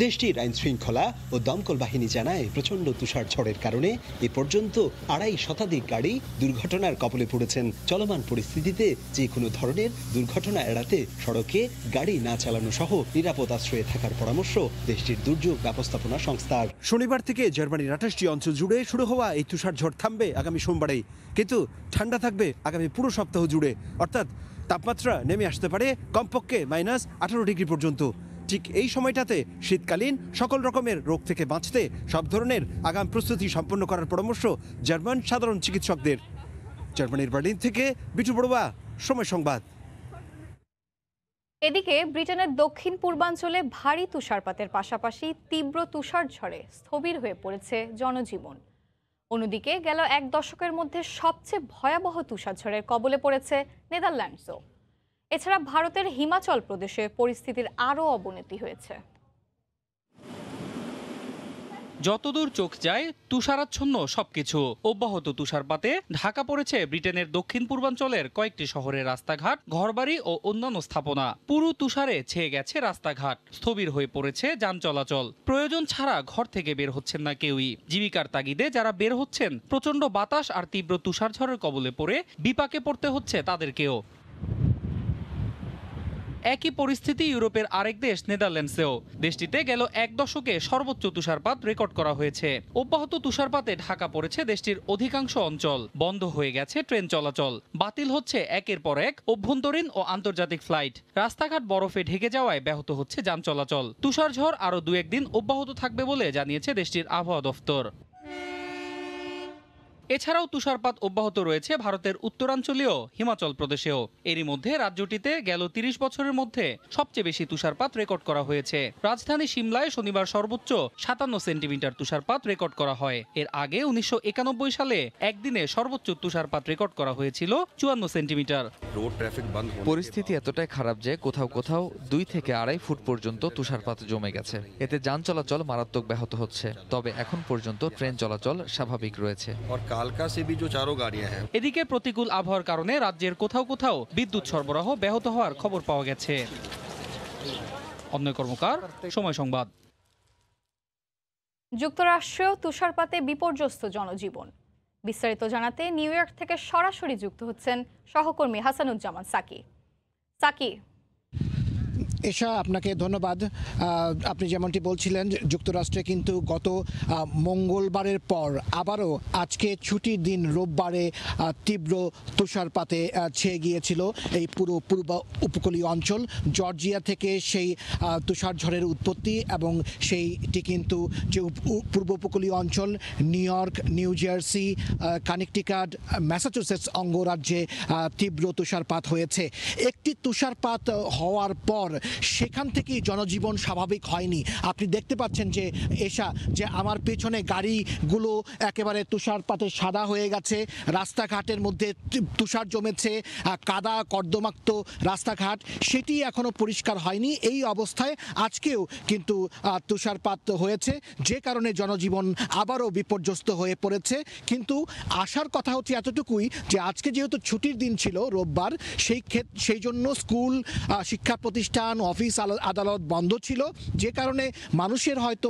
দেশটির আইন শৃঙ্খলা ও দমকল বাহিনী জানায় প্রচণ্ড তুষার ঝড়ের কারণে এ পর্যন্ত 2.5 শতাধিক গাড়ি দুর্ঘটনার কবলে পড়েছেন। চলমান পরিস্থিতিতে যে কোনো ধরনের দুর্ঘটনা এড়াতে সড়কে গাড়ি না চালানো সহ নিরাপদ আশ্রয়ে থাকার পরামর্শ দেশটির দুর্যোগ ব্যবস্থাপনা সংস্থার। শনিবার থেকে জার্মানির 28টি অঞ্চল জুড়ে শুরু হওয়া এই তুষার ঝড় থামবে আগামী সোমবারেই, কিন্তু ঠান্ডা থাকবে আগামী পুরো সপ্তাহ জুড়ে। অর্থাৎ তাপমাত্রা নেমে আসতে পারে কমপক্ষে -18 ডিগ্রি পর্যন্ত। ঠিক এই সময়টাতে শীতকালীন সকল রকমের রোগ থেকে বাঁচতে সব ধরনের আগাম প্রস্তুতি সম্পন্ন করার পরামর্শ জার্মান সাধারণ চিকিৎসকদের। জার্মানির বার্লিন থেকে বিটু বড়ুয়া, সময় সংবাদ। এদিকে ব্রিটেনের দক্ষিণ পূর্বাঞ্চলে ভারী তুষারপাতের পাশাপাশি তীব্র তুষার ঝড়ে স্থবির হয়ে পড়েছে জনজীবন। অন্যদিকে গেল 1 দশকের মধ্যে সবচেয়ে ভয়াবহ তুষারঝড়ের কবলে পড়েছে নেদারল্যান্ডসও। এছাড়া ভারতের হিমাচল প্রদেশে পরিস্থিতির আরও অবনতি হয়েছে। যতদূর চোখ যায় তুষারাচ্ছন্ন সবকিছু। অব্যাহত তুষারপাতে ঢাকা পড়েছে ব্রিটেনের দক্ষিণ পূর্বাঞ্চলের কয়েকটি শহরের রাস্তাঘাট, ঘরবাড়ি ও অন্যান্য স্থাপনা। পুরো তুষারে ছেয়ে গেছে রাস্তাঘাট, স্থবির হয়ে পড়েছে যান চলাচল। প্রয়োজন ছাড়া ঘর থেকে বের হচ্ছেন না কেউই। জীবিকার তাগিদে যারা বের হচ্ছেন, প্রচণ্ড বাতাস আর তীব্র তুষারঝড়ের কবলে পড়ে বিপাকে পড়তে হচ্ছে তাদেরকেও। একই পরিস্থিতি ইউরোপের আরেক দেশ নেদারল্যান্ডসেও। দেশটিতে গেল 1 দশকে সর্বোচ্চ তুষারপাত রেকর্ড করা হয়েছে। অব্যাহত তুষারপাতে ঢাকা পড়েছে দেশটির অধিকাংশ অঞ্চল। বন্ধ হয়ে গেছে ট্রেন চলাচল, বাতিল হচ্ছে একের পর এক অভ্যন্তরীণ ও আন্তর্জাতিক ফ্লাইট। রাস্তাঘাট বরফে ঢেকে যাওয়ায় ব্যাহত হচ্ছে যান চলাচল। তুষারঝড় আরও 2-1 দিন অব্যাহত থাকবে বলে জানিয়েছে দেশটির আবহাওয়া দফতর। এছাড়াও তুষারপাত অব্যাহত রয়েছে ভারতের উত্তরাঞ্চলীয় হিমাচল প্রদেশেও। এরই মধ্যে রাজ্যটিতে গেল 30 বছরের মধ্যে সবচেয়ে বেশি তুষারপাত রেকর্ড করা হয়েছে। রাজধানী সিমলায় শনিবার সর্বোচ্চ 57 সেন্টিমিটার তুষারপাত রেকর্ড করা হয়। এর আগে 1991 সালে একদিনে সর্বোচ্চ তুষারপাত রেকর্ড করা হয়েছিল 54 সেন্টিমিটার। পরিস্থিতি এতটাই খারাপ যে কোথাও কোথাও 2 থেকে 2.5 ফুট পর্যন্ত তুষারপাত জমে গেছে। এতে যান চলাচল মারাত্মক ব্যাহত হচ্ছে, তবে এখন পর্যন্ত ট্রেন চলাচল স্বাভাবিক রয়েছে। এদিকে প্রতিকূল আবহাওয়ার কারণে রাজ্যের কোথাও কোথাও বিদ্যুৎ সরবরাহ ব্যাহত হওয়ার খবর পাওয়া গেছে। অন্যয় কর্মকার, সময় সংবাদ। যুক্তরাষ্ট্রেও তুষারপাতে বিপর্যস্ত জনজীবন। বিস্তারিত জানাতে নিউ ইয়র্ক থেকে সরাসরি যুক্ত হচ্ছেন সহকর্মী হাসানুজ্জামান সাকি। এশা, আপনাকে ধন্যবাদ। আপনি যেমনটি বলছিলেন, যুক্তরাষ্ট্রে কিন্তু গত মঙ্গলবারের পর আবারও আজকে ছুটির দিন রোববারে তীব্র তুষারপাতে ছেয়ে গিয়েছিল এই পুরো পূর্ব উপকূলীয় অঞ্চল। জর্জিয়া থেকে সেই তুষারঝড়ের উৎপত্তি এবং সেইটি কিন্তু যে পূর্ব উপকূলীয় অঞ্চল New York, New Jersey, Connecticut, Massachusetts অঙ্গরাজ্যে তীব্র তুষারপাত হয়েছে। একটি তুষারপাত হওয়ার পর সেখান থেকেই জনজীবন স্বাভাবিক হয়নি। আপনি দেখতে পাচ্ছেন যে যে আমার পেছনে গাড়িগুলো একেবারে তুষারপাতে সাদা হয়ে গেছে, রাস্তাঘাটের মধ্যে তুষার জমেছে, কাদা কর্দমাক্ত রাস্তাঘাট, সেটি এখনো পরিষ্কার হয়নি। এই অবস্থায় আজকেও কিন্তু তুষারপাত হয়েছে, যে কারণে জনজীবন আবারও বিপর্যস্ত হয়ে পড়েছে। কিন্তু আসার কথা হচ্ছে এতটুকুই যে আজকে যেহেতু ছুটির দিন ছিল রোববার, সেই জন্য স্কুল, শিক্ষা প্রতিষ্ঠান প্রতিষ্ঠান অফিস আদালত বন্ধ ছিল, যে কারণে মানুষের হয়তো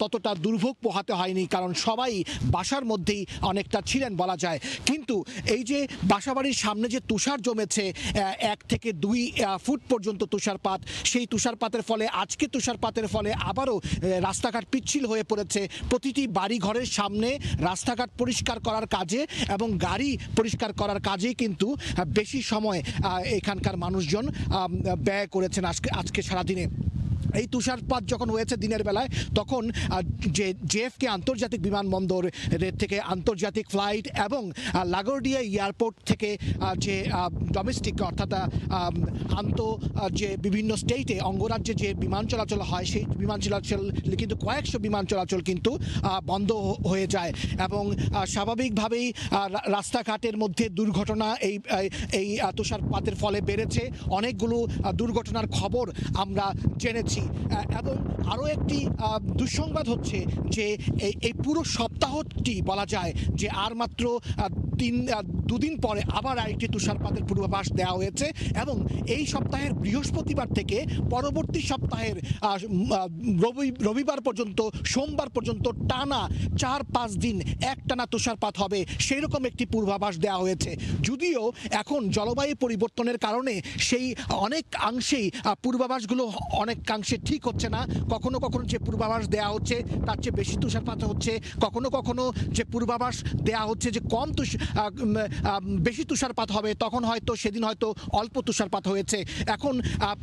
ততটা দুর্ভোগ পোহাতে হয়নি, কারণ সবাই বাসার মধ্যেই অনেকটা ছিলেন বলা যায়। কিন্তু এই যে বাসাবাড়ির সামনে যে তুষার জমেছে 1 থেকে 2 ফুট পর্যন্ত তুষারপাত, সেই তুষারপাতের ফলে আজকে তুষারপাতের ফলে আবারও রাস্তাঘাট পিচ্ছিল হয়ে পড়েছে। প্রতিটি বাড়ি ঘরের সামনে রাস্তাঘাট পরিষ্কার করার কাজে এবং গাড়ি পরিষ্কার করার কাজে কিন্তু বেশি সময় এখানকার মানুষজন ব্যয় করেছেন আজকে সারাদিনে। এই তুষারপাত যখন হয়েছে দিনের বেলায়, তখন যে জেএফকে আন্তর্জাতিক বিমানবন্দর থেকে আন্তর্জাতিক ফ্লাইট এবং লাগোর্ডিয়া এয়ারপোর্ট থেকে যে ডোমেস্টিক অর্থাৎ যে বিভিন্ন স্টেটে অঙ্গরাজ্যে যে বিমান চলাচল হয়, সেই বিমান চলাচল কিন্তু কয়েকশো বিমান চলাচল কিন্তু বন্ধ হয়ে যায় এবং স্বাভাবিকভাবেই রাস্তাঘাটের মধ্যে দুর্ঘটনা এই তুষারপাতের ফলে বেড়েছে। অনেকগুলো দুর্ঘটনার খবর আমরা জেনেছি এবং আরও একটি দুঃসংবাদ হচ্ছে যে এই পুরো সপ্তাহটি বলা যায় যে আর মাত্র 2 দিন পরে আবার আরেকটি তুষারপাতের পূর্বাভাস দেওয়া হয়েছে এবং এই সপ্তাহের বৃহস্পতিবার থেকে পরবর্তী সপ্তাহের রবিবার পর্যন্ত, সোমবার পর্যন্ত টানা 4-5 দিন একটানা তুষারপাত হবে, সেই রকম একটি পূর্বাভাস দেওয়া হয়েছে। যদিও এখন জলবায়ু পরিবর্তনের কারণে সেই অনেকাংশেই পূর্বাভাসগুলো অনেকাংশে ঠিক হচ্ছে না। কখনো কখনো যে পূর্বাভাস দেওয়া হচ্ছে তার চেয়ে বেশি তুষারপাত হচ্ছে, কখনো কখনো যে পূর্বাভাস দেওয়া হচ্ছে যে বেশি তুষারপাত হবে, তখন হয়তো সেদিন হয়তো অল্প তুষারপাত হয়েছে। এখন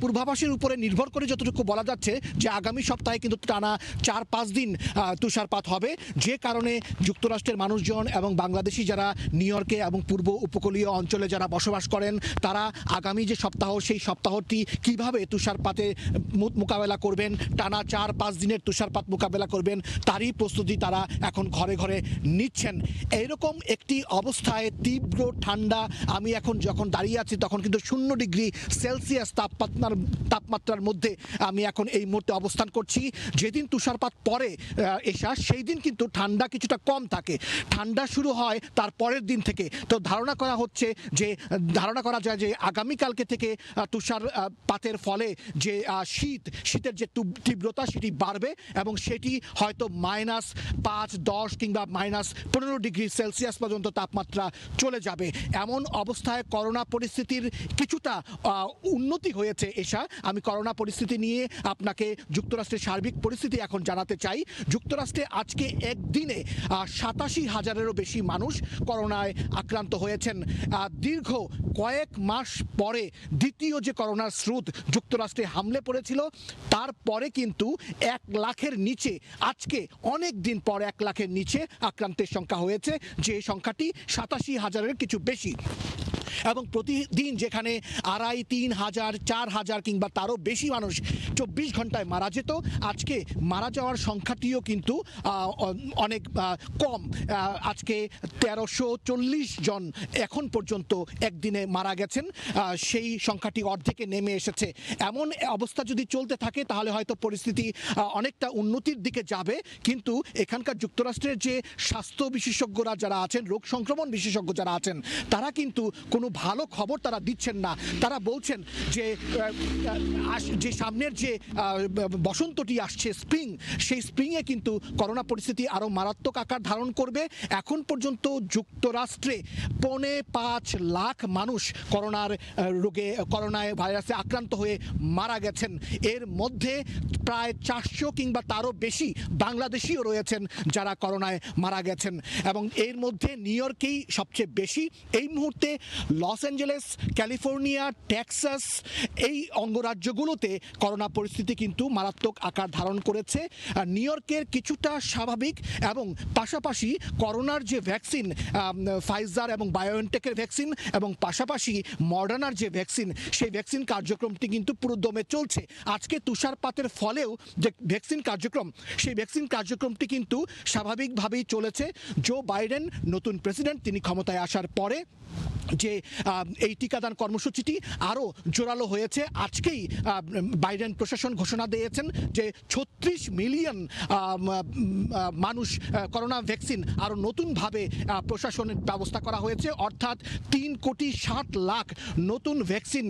পূর্বাভাসের উপরে নির্ভর করে যতটুকু বলা যাচ্ছে যে আগামী সপ্তাহে কিন্তু টানা 4-5 দিন তুষারপাত হবে, যে কারণে যুক্তরাষ্ট্রের মানুষজন এবং বাংলাদেশি যারা নিউ ইয়র্কে এবং পূর্ব উপকূলীয় অঞ্চলে যারা বসবাস করেন, তারা আগামী যে সপ্তাহ, সেই সপ্তাহটি কিভাবে তুষারপাতে মোকাবেলা করবেন, টানা 4-5 দিনের তুষারপাত মোকাবেলা করবেন, তারই প্রস্তুতি তারা এখন ঘরে ঘরে নিচ্ছেন। এইরকম একটি অবস্থায় তীব্র ঠান্ডা, আমি এখন যখন দাঁড়িয়ে আছি তখন কিন্তু 0 ডিগ্রি সেলসিয়াস তাপমাত্রার মধ্যে আমি এখন এই মুহূর্তে অবস্থান করছি। যেদিন তুষারপাত পরে সেই দিন কিন্তু ঠান্ডা কিছুটা কম থাকে, ঠান্ডা শুরু হয় তার পরের দিন থেকে। তো ধারণা করা যায় যে আগামীকালকে থেকে তুষারপাতের ফলে যে শীতের যে তীব্রতা সেটি বাড়বে এবং সেটি হয়তো -5, 10 কিংবা -15 ডিগ্রি সেলসিয়াস পর্যন্ত তাপমাত্রা চলে যাবে। এমন অবস্থায় করোনা পরিস্থিতির কিছুটা উন্নতি হয়েছে। আমি করোনা পরিস্থিতি নিয়ে আপনাকে যুক্তরাষ্ট্রের সার্বিক পরিস্থিতি এখন জানাতে চাই। যুক্তরাষ্ট্রে আজকে একদিনে 87,000-এরও বেশি মানুষ করোনায় আক্রান্ত হয়েছেন। দীর্ঘ কয়েক মাস পরে দ্বিতীয় যে করোনার স্রোত যুক্তরাষ্ট্রে হামলে পড়েছিল, তারপরে কিন্তু 1 লাখের নিচে, আজকে অনেক দিন পর 1 লাখের নিচে আক্রান্তের সংখ্যা হয়েছে, যে সংখ্যাটি 87,000-এর কিছু বেশি। এবং প্রতিদিন যেখানে 2,500, 4,000 কিংবা তারও বেশি মানুষ 24 ঘন্টায় মারা যেত, আজকে মারা যাওয়ার সংখ্যাটিও কিন্তু অনেক কম। আজকে 1340 জন এখন পর্যন্ত একদিনে মারা গেছেন, সেই সংখ্যাটি অর্ধেকে নেমে এসেছে। এমন অবস্থা যদি চলতে থাকে তাহলে হয়তো পরিস্থিতি অনেকটা উন্নতির দিকে যাবে, কিন্তু এখানকার যুক্তরাষ্ট্রের যে স্বাস্থ্য বিশেষজ্ঞরা যারা আছেন, রোগ সংক্রমণ বিশেষজ্ঞ যারা আছেন, তারা কিন্তু কোনো ভালো খবর তারা দিচ্ছেন না। তারা বলছেন যে সামনের যে বসন্তটি আসছে, স্প্রিং, সেই স্প্রিংয়ে কিন্তু করোনা পরিস্থিতি আরও মারাত্মক আকার ধারণ করবে। এখন পর্যন্ত যুক্তরাষ্ট্রে 5.25 লাখ মানুষ করোনায় ভাইরাসে আক্রান্ত হয়ে মারা গেছেন। এর মধ্যে প্রায় 400 কিংবা তারও বেশি বাংলাদেশিও রয়েছেন যারা করোনায় মারা গেছেন এবং এর মধ্যে নিউ ইয়র্কেই সবচেয়ে বেশি। এই মুহূর্তে লস অ্যাঞ্জেলেস, ক্যালিফোর্নিয়া, টেক্সাস, এই অঙ্গরাজ্যগুলোতে করোনা পরিস্থিতি কিন্তু মারাত্মক আকার ধারণ করেছে। নিউ ইয়র্কের কিছুটা স্বাভাবিক এবং পাশাপাশি করোনার যে ভ্যাকসিন, ফাইজার এবং বায়োএনটেকের ভ্যাকসিন এবং পাশাপাশি মডার্নার যে ভ্যাকসিন, সেই ভ্যাকসিন কার্যক্রমটি কিন্তু পুরো দমে চলছে। আজকে তুষারপাতের ফলেও যে ভ্যাকসিন কার্যক্রম, সেই ভ্যাকসিন কার্যক্রমটি কিন্তু স্বাভাবিকভাবেই চলেছে। জো বাইডেন নতুন প্রেসিডেন্ট, তিনি ক্ষমতায় আসার পরে যে এই টিকাদান কর্মসূচিটি আরও জোরালো হয়েছে। আজকেই বাইডেন প্রশাসন ঘোষণা দিয়েছেন যে 36 মিলিয়ন মানুষ করোনা ভ্যাকসিন আরও নতুনভাবে প্রশাসনের ব্যবস্থা করা হয়েছে, অর্থাৎ 3,60,00,000 নতুন ভ্যাকসিন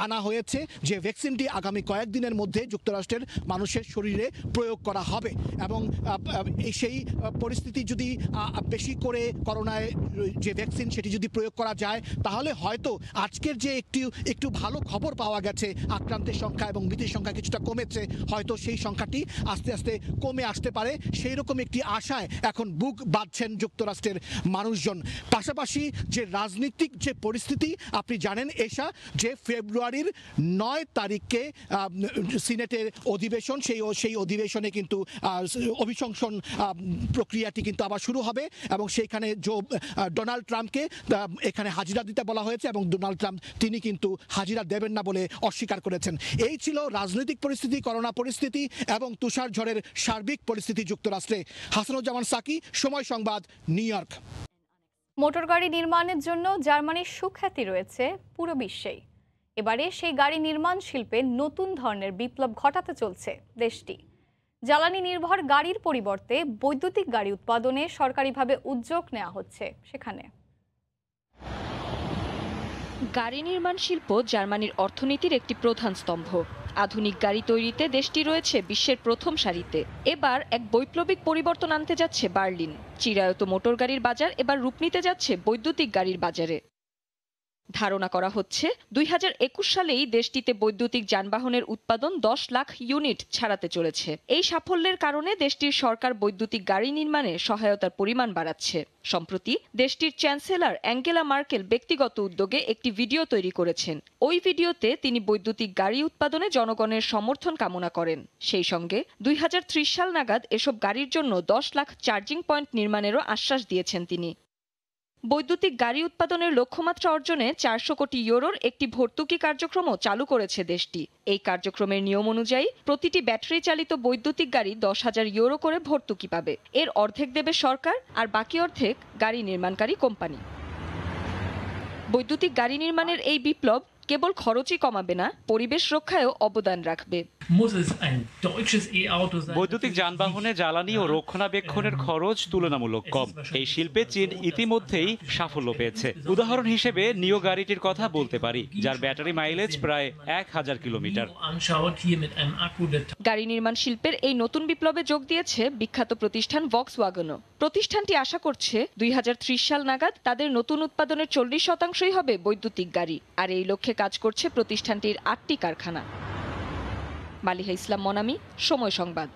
আনা হয়েছে, যে ভ্যাকসিনটি আগামী কয়েকদিনের মধ্যে যুক্তরাষ্ট্রের মানুষের শরীরে প্রয়োগ করা হবে। এবং সেই পরিস্থিতি যদি বেশি করে করোনায় যে ভ্যাকসিন সেটি যদি প্রয়োগ করা যায়, তাহলে হয়তো আজকের যে একটু ভালো খবর পাওয়া গেছে, আক্রান্তের সংখ্যা এবং মৃতের সংখ্যা কিছুটা কমেছে, হয়তো সেই সংখ্যাটি আস্তে আস্তে কমে আসতে পারে। সেই রকম একটি আশায় এখন বুক বাঁধছেন যুক্তরাষ্ট্রের মানুষজন। পাশাপাশি যে রাজনৈতিক যে পরিস্থিতি আপনি জানেন এশা, যে ফেব্রুয়ারির 9 তারিখে সিনেটের অধিবেশন, সেই অধিবেশনে কিন্তু অভিশংসন প্রক্রিয়াটি কিন্তু আবার শুরু হবে এবং সেইখানে ডোনাল্ড ট্রাম্পকে এখানে হাজিরা দিতে বলা হয়েছে এবং ডোনাল্ড ট্রাম্প তিনি কিন্তু হাজিরা দেবেন না বলে অস্বীকার করেছেন। এই ছিল রাজনৈতিক পরিস্থিতি, করোনা পরিস্থিতি এবং তুষার ঝড়ের সার্বিক পরিস্থিতি যুক্তরাষ্ট্রে। হাসানুজ্জামান সাকি, সময় সংবাদ, নিউ ইয়র্ক। মোটর গাড়ি নির্মাণের জন্য জার্মানির সুখ্যাতি রয়েছে পুরো বিশ্বেই। এবারে সেই গাড়ি নির্মাণ শিল্পে নতুন ধরনের বিপ্লব ঘটাতে চলছে দেশটি। জ্বালানি নির্ভর গাড়ির পরিবর্তে বৈদ্যুতিক গাড়ি উৎপাদনে সরকারিভাবে উদ্যোগ নেওয়া হচ্ছে সেখানে। গাড়ি নির্মাণ শিল্প জার্মানির অর্থনীতির একটি প্রধান স্তম্ভ। আধুনিক গাড়ি তৈরিতে দেশটি রয়েছে বিশ্বের প্রথম সারিতে। এবার এক বৈপ্লবিক পরিবর্তন আনতে যাচ্ছে বার্লিন। চিরায়ত মোটর গাড়ির বাজার এবার রূপ নিতে যাচ্ছে বৈদ্যুতিক গাড়ির বাজারে। ধারণা করা হচ্ছে 2021 সালেই দেশটিতে বৈদ্যুতিক যানবাহনের উৎপাদন 10 লাখ ইউনিট ছাড়াতে চলেছে। এই সাফল্যের কারণে দেশটির সরকার বৈদ্যুতিক গাড়ি নির্মাণে সহায়তার পরিমাণ বাড়াচ্ছে। সম্প্রতি দেশটির চ্যান্সেলর অ্যাঙ্গেলা মার্কেল ব্যক্তিগত উদ্যোগে একটি ভিডিও তৈরি করেছেন। ওই ভিডিওতে তিনি বৈদ্যুতিক গাড়ি উৎপাদনে জনগণের সমর্থন কামনা করেন। সেই সঙ্গে 2030 সাল নাগাদ এসব গাড়ির জন্য 10 লাখ চার্জিং পয়েন্ট নির্মাণেরও আশ্বাস দিয়েছেন তিনি। বৈদ্যুতিক গাড়ি উৎপাদনের লক্ষ্যমাত্রা অর্জনে 400 কোটি ইউরোর একটি ভর্তুকি কার্যক্রমও চালু করেছে দেশটি। এই কার্যক্রমের নিয়ম অনুযায়ী প্রতিটি ব্যাটারি চালিত বৈদ্যুতিক গাড়ি 10,000 ইউরো করে ভর্তুকি পাবে। এর অর্ধেক দেবে সরকার, আর বাকি অর্ধেক গাড়ি নির্মাণকারী কোম্পানি। বৈদ্যুতিক গাড়ি নির্মাণের এই বিপ্লব কেবল খরচই কমাবে না, পরিবেশ রক্ষায়ও অবদান রাখবে। বৈদ্যুতিক যানবাহনে জ্বালানি ও রক্ষণাবেক্ষণের খরচ তুলনামূলক কম। এই শিল্পে চীন ইতিমধ্যেই সাফল্য পেয়েছে। উদাহরণ হিসেবে নিও গাড়িটির কথা বলতে পারি, যার ব্যাটারি মাইলেজ প্রায় 1000 কিলোমিটার। গাড়ি নির্মাণ শিল্পের এই নতুন বিপ্লবে যোগ দিয়েছে বিখ্যাত প্রতিষ্ঠান ভক্সওয়াগনও। প্রতিষ্ঠানটি আশা করছে 2030 সাল নাগাদ তাদের নতুন উৎপাদনের 40% হবে বৈদ্যুতিক গাড়ি। আর এই লক্ষ্যে কাজ করছে প্রতিষ্ঠানটির 8টি কারখানা। মালিহা ইসলাম মনামি, সময় সংবাদ।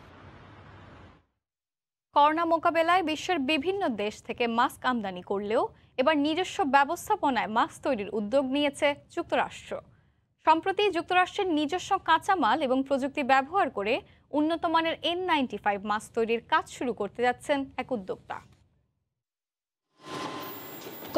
করোনা মোকাবেলায় বিশ্বের বিভিন্ন দেশ থেকে মাস্ক আমদানি করলেও এবার নিজস্ব ব্যবস্থাপনায় মাস্ক তৈরির উদ্যোগ নিয়েছে যুক্তরাষ্ট্র। সম্প্রতি যুক্তরাষ্ট্রের নিজস্ব কাঁচামাল এবং প্রযুক্তি ব্যবহার করে উন্নত মানের N95 মাস্ক তৈরির কাজ শুরু করতে যাচ্ছেন এক উদ্যোক্তা।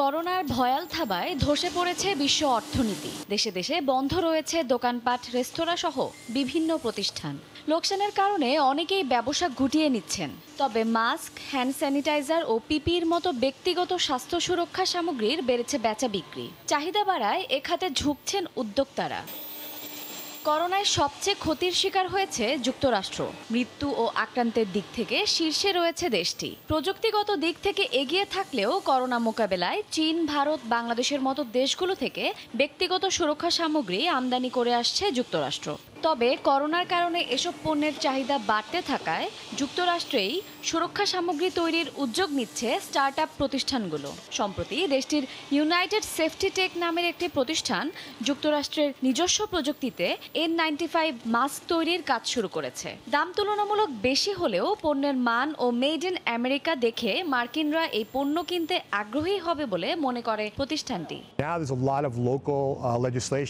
করোনার ভয়াল থাবায় ধসে পড়েছে বিশ্ব অর্থনীতি। দেশে দেশে বন্ধ রয়েছে দোকানপাট, রেস্তোরাঁ সহ বিভিন্ন প্রতিষ্ঠান। লোকসানের কারণে অনেকেই ব্যবসা গুটিয়ে নিচ্ছেন। তবে মাস্ক, হ্যান্ড স্যানিটাইজার ও পিপিইর মতো ব্যক্তিগত স্বাস্থ্য সুরক্ষা সামগ্রীর বেড়েছে বেচা বিক্রি। চাহিদা বাড়ায় এ খাতে ঝুঁকছেন উদ্যোক্তারা। করোনায় সবচেয়ে ক্ষতির শিকার হয়েছে যুক্তরাষ্ট্র। মৃত্যু ও আক্রান্তের দিক থেকে শীর্ষে রয়েছে দেশটি। প্রযুক্তিগত দিক থেকে এগিয়ে থাকলেও করোনা মোকাবেলায় চীন, ভারত, বাংলাদেশের মতো দেশগুলো থেকে ব্যক্তিগত সুরক্ষা সামগ্রী আমদানি করে আসছে যুক্তরাষ্ট্র। তবে করোনার কারণে এসব পণ্যের চাহিদা বাড়তে থাকায় যুক্তরাষ্ট্রেই সুরক্ষা সামগ্রী তৈরির উদ্যোগ নিচ্ছে স্টার্টআপ প্রতিষ্ঠানগুলো। সম্প্রতি দেশটির ইউনাইটেড সেফটি টেক নামের একটি প্রতিষ্ঠান যুক্তরাষ্ট্রের নিজস্ব প্রযুক্তিতে N95 মাস্ক তৈরির কাজ শুরু করেছে। দাম তুলনামূলক বেশি হলেও পণ্যের মান ও মেড ইন আমেরিকা দেখে মার্কিনরা এই পণ্য কিনতে আগ্রহী হবে বলে মনে করে প্রতিষ্ঠানটি।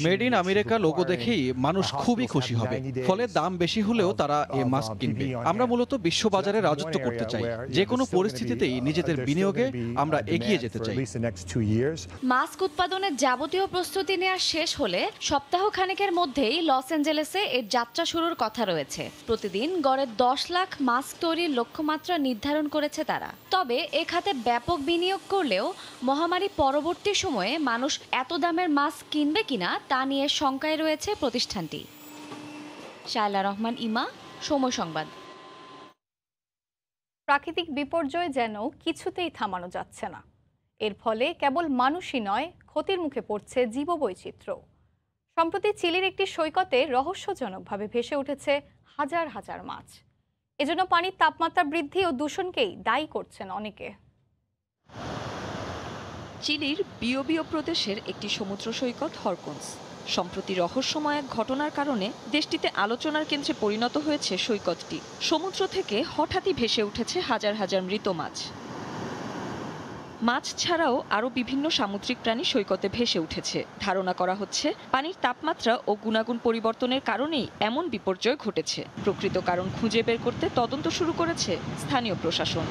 মেড ইন আমেরিকা লোগো দেখেই মানুষ খুবই খুশি। খুশি হবে। ফলে দাম বেশি হলেও তারা এ মাস্ক কিনবে। আমরা মূলত বিশ্ববাজারে রাজত্ব করতে চাই। যে কোনো পরিস্থিতিতেই নিজেদের বিনিয়োগে আমরা এগিয়ে যেতে চাই। মাস্ক উৎপাদনের যাবতীয় প্রস্তুতি নেওয়া শেষ হলে সপ্তাহ খানেকের মধ্যেই লস অ্যাঞ্জেলেসে এর যাত্রা শুরুর কথা রয়েছে। প্রতিদিন গড়ে 10 লাখ মাস্ক তৈরির লক্ষ্যমাত্রা নির্ধারণ করেছে তারা। তবে এ খাতে ব্যাপক বিনিয়োগ করলেও মহামারী পরবর্তী সময়ে মানুষ এত দামের মাস্ক কিনবে কিনা তা নিয়ে শঙ্কায় রয়েছে প্রতিষ্ঠানটি। শায়লা রহমান ইমা, সময় সংবাদ। প্রাকৃতিক বিপর্যয় যেন কিছুতেই থামানো যাচ্ছে না। এর ফলে কেবল মানুষই নয়, ক্ষতির মুখে পড়ছে জীববৈচিত্র্য। সম্প্রতি চিলির একটি সৈকতে রহস্যজনকভাবে ভেসে উঠেছে হাজার হাজার মাছ। এজন্য পানির তাপমাত্রা বৃদ্ধি ও দূষণকেই দায়ী করছেন অনেকে। চিলির বিওবিও প্রদেশের একটি সমুদ্র সৈকত হরকন্স। সম্প্রতি রহস্যময় এক ঘটনার কারণে দেশটিতে আলোচনার কেন্দ্রে পরিণত হয়েছে সৈকতটি। সমুদ্র থেকে হঠাৎই ভেসে উঠেছে হাজার হাজার মৃত মাছ। মাছ ছাড়াও আরও বিভিন্ন সামুদ্রিক প্রাণী সৈকতে ভেসে উঠেছে। ধারণা করা হচ্ছে পানির তাপমাত্রা ও গুণাগুণ পরিবর্তনের কারণেই এমন বিপর্যয় ঘটেছে। প্রকৃত কারণ খুঁজে বের করতে তদন্ত শুরু করেছে স্থানীয় প্রশাসন।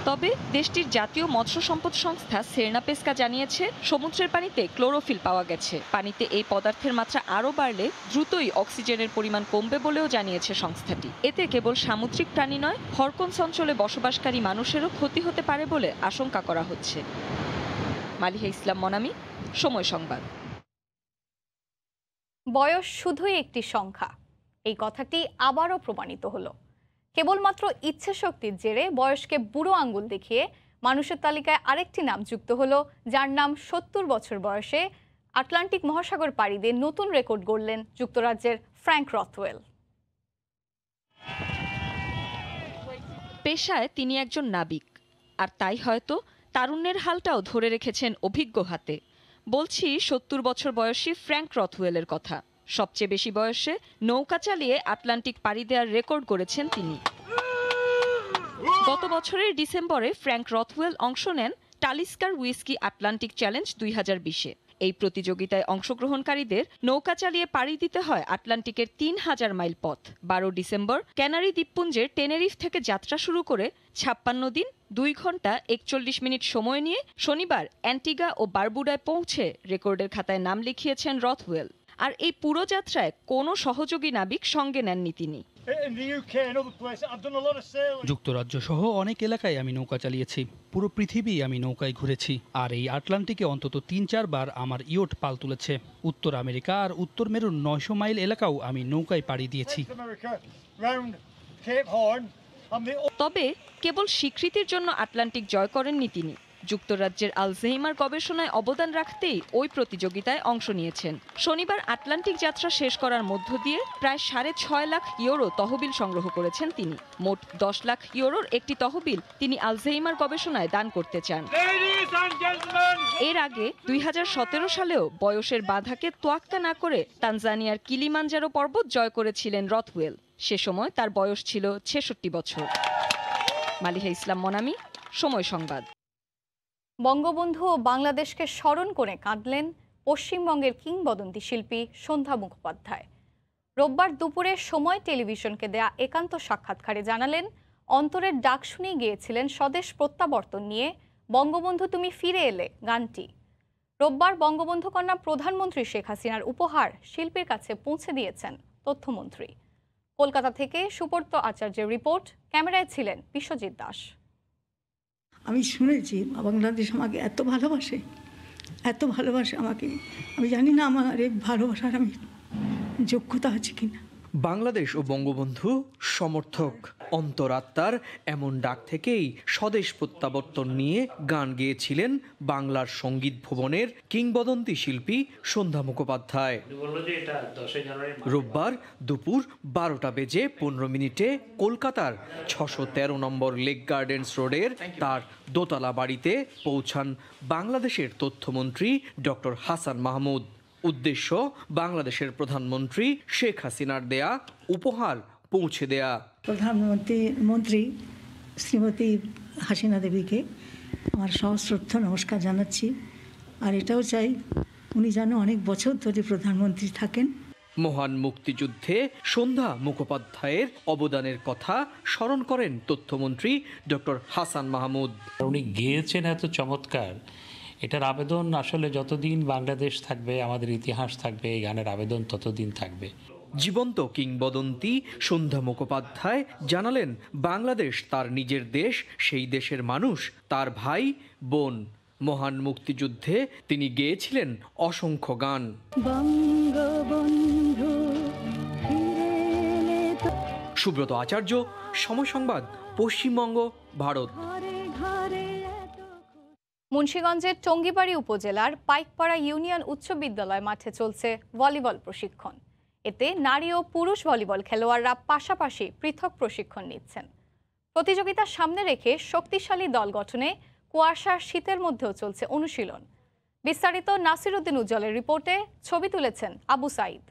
তবে দেশটির জাতীয় মৎস্য সম্পদ সংস্থা সেরনাপেস্কা জানিয়েছে সমুদ্রের পানিতে ক্লোরোফিল পাওয়া গেছে। পানিতে এই পদার্থের মাত্রা আরও বাড়লে দ্রুতই অক্সিজেনের পরিমাণ কমবে বলেও জানিয়েছে সংস্থাটি। এতে কেবল সামুদ্রিক প্রাণী নয়, হরকন্স অঞ্চলে বসবাসকারী মানুষেরও ক্ষতি হতে পারে বলে আশঙ্কা করা হচ্ছে। মালিহা ইসলাম মনামি, সময় সংবাদ। বয়স শুধুই একটি সংখ্যা, এই কথাটি আবারও প্রমাণিত হলো। কেবলমাত্র ইচ্ছে শক্তির জেরে বয়সকে বুড়ো আঙ্গুল দেখিয়ে মানুষের তালিকায় আরেকটি নাম যুক্ত হলো, যার নাম 70 বছর বয়সে আটলান্টিক মহাসাগর পাড়ি দিয়ে নতুন রেকর্ড গড়লেন যুক্তরাজ্যের ফ্র্যাঙ্ক রথওয়েল। পেশায় তিনি একজন নাবিক, আর তাই হয়তো তারুণ্যের হালটাও ধরে রেখেছেন অভিজ্ঞ হাতে। বলছি 70 বছর বয়সী ফ্র্যাঙ্ক রথওয়েলের কথা। সবচেয়ে বেশি বয়সে নৌকা চালিয়ে আটলান্টিক পাড়ি দেওয়ার রেকর্ড গড়েছেন তিনি। গত বছরের ডিসেম্বরে ফ্র্যাঙ্ক রথওয়েল অংশ নেন টালিস্কার হুইস্কি আটলান্টিক চ্যালেঞ্জ 2020-এ। এই প্রতিযোগিতায় অংশগ্রহণকারীদের নৌকা চালিয়ে পাড়ি দিতে হয় আটলান্টিকের 3000 মাইল পথ। 12 ডিসেম্বর ক্যানারি দ্বীপপুঞ্জের টেনেরিফ থেকে যাত্রা শুরু করে 56 দিন 2 ঘন্টা 41 মিনিট সময় নিয়ে শনিবার অ্যান্টিগা ও বারবুডায় পৌঁছে রেকর্ডের খাতায় নাম লিখিয়েছেন রথওয়েল। আর এই পুরো যাত্রায় কোনো সহযোগী নাবিক সঙ্গে নেননি তিনি। যুক্তরাজ্য সহ অনেক এলাকায় আমি নৌকা চালিয়েছি। পুরো পৃথিবী আমি নৌকায় ঘুরেছি। আর এই আটলান্টিকে অন্তত 3-4 বার আমার ইয়ট পাল তুলেছে। উত্তর আমেরিকা আর উত্তর মেরুর 900 মাইল এলাকাও আমি নৌকায় পাড়ি দিয়েছি। তবে কেবল স্বীকৃতির জন্য আটলান্টিক জয় করেননি তিনি। যুক্তরাজ্যের আলঝেইমার গবেষণায় অবদান রাখতেই ওই প্রতিযোগিতায় অংশ নিয়েছেন। শনিবার আটলান্টিক যাত্রা শেষ করার মধ্য দিয়ে প্রায় 6.5 লাখ ইউরো তহবিল সংগ্রহ করেছেন তিনি। মোট 10 লাখ ইউরোর একটি তহবিল তিনি আলঝেইমার গবেষণায় দান করতে চান। এর আগে 2017 সালেও বয়সের বাধাকে তোয়াক্কা না করে তানজানিয়ার কিলিমাঞ্জারো পর্বত জয় করেছিলেন রথওয়েল। সে সময় তার বয়স ছিল 66 বছর। মালিহা ইসলাম মনামি, সময় সংবাদ। বঙ্গবন্ধু ও বাংলাদেশকে স্মরণ করে কাঁদলেন পশ্চিমবঙ্গের কিংবদন্তি শিল্পী সন্ধ্যা মুখোপাধ্যায়। রোববার দুপুরে সময় টেলিভিশনকে দেয়া একান্ত সাক্ষাৎকারে জানালেন, অন্তরের ডাক শুনেই গিয়েছিলেন স্বদেশ প্রত্যাবর্তন নিয়ে বঙ্গবন্ধু তুমি ফিরে এলে গানটি। রোববার বঙ্গবন্ধু কন্যা প্রধানমন্ত্রী শেখ হাসিনার উপহার শিল্পীর কাছে পৌঁছে দিয়েছেন তথ্যমন্ত্রী। কলকাতা থেকে সুব্রত আচার্যের রিপোর্ট, ক্যামেরায় ছিলেন বিশ্বজিৎ দাস। আমি শুনেছি বাংলাদেশ আমাকে এত ভালোবাসে আমাকে। আমি জানি না আমার এই ভালোবাসার আমি যোগ্যতা আছে কিনা। বাংলাদেশ ও বঙ্গবন্ধু সমর্থক। অন্তরাত্মার এমন ডাক থেকেই স্বদেশ প্রত্যাবর্তন নিয়ে গান গেয়েছিলেন বাংলার সঙ্গীত ভুবনের কিংবদন্তি শিল্পী সন্ধ্যা মুখোপাধ্যায়। রোববার দুপুর 12টা বেজে 15 মিনিটে কলকাতার 613 নম্বর লেক গার্ডেন্স রোডের তার দোতলা বাড়িতে পৌঁছান বাংলাদেশের তথ্যমন্ত্রী ডক্টর হাসান মাহমুদ। উদ্দেশ্য বাংলাদেশের প্রধানমন্ত্রী শেখ হাসিনার দেয়া উপহার পৌঁছে দেয়া। প্রধানমন্ত্রী শ্রীমতী হাসিনা দেবীকে আমার সশ্রদ্ধ নমস্কার জানাচ্ছি। আর এটাও চাই উনি যেন অনেক বছর ধরে প্রধানমন্ত্রী থাকেন। মহান মুক্তিযুদ্ধে সন্ধ্যা মুখোপাধ্যায়ের অবদানের কথা স্মরণ করেন তথ্যমন্ত্রী ডক্টর হাসান মাহমুদ। উনি গেয়েছেন এত চমৎকার, এটার আবেদন আসলে যতদিন বাংলাদেশ থাকবে, আমাদের ইতিহাস থাকবে, এই গানের আবেদন ততদিন থাকবে। জীবন্ত কিংবদন্তি সন্ধ্যা মুখোপাধ্যায় জানালেন, বাংলাদেশ তার নিজের দেশ, সেই দেশের মানুষ তার ভাই বোন। মহান মুক্তিযুদ্ধে তিনি গেয়েছিলেন অসংখ্য গান। সুব্রত আচার্য, সময় সংবাদ, পশ্চিমবঙ্গ, ভারত। মুন্সিগঞ্জের টঙ্গিবাড়ি উপজেলার পাইকপাড়া ইউনিয়ন উচ্চ বিদ্যালয় মাঠে চলছে ভলিবল প্রশিক্ষণ। এতে নারী ও পুরুষ ভলিবল খেলোয়াড়রা পাশাপাশি পৃথক প্রশিক্ষণ নিচ্ছেন। প্রতিযোগিতার সামনে রেখে শক্তিশালী দল গঠনে কুয়াশার শীতের মধ্যেও চলছে অনুশীলন। বিস্তারিত নাসিরউদ্দিন উজ্জ্বলের রিপোর্টে, ছবি তুলেছেন আবু সাইদ।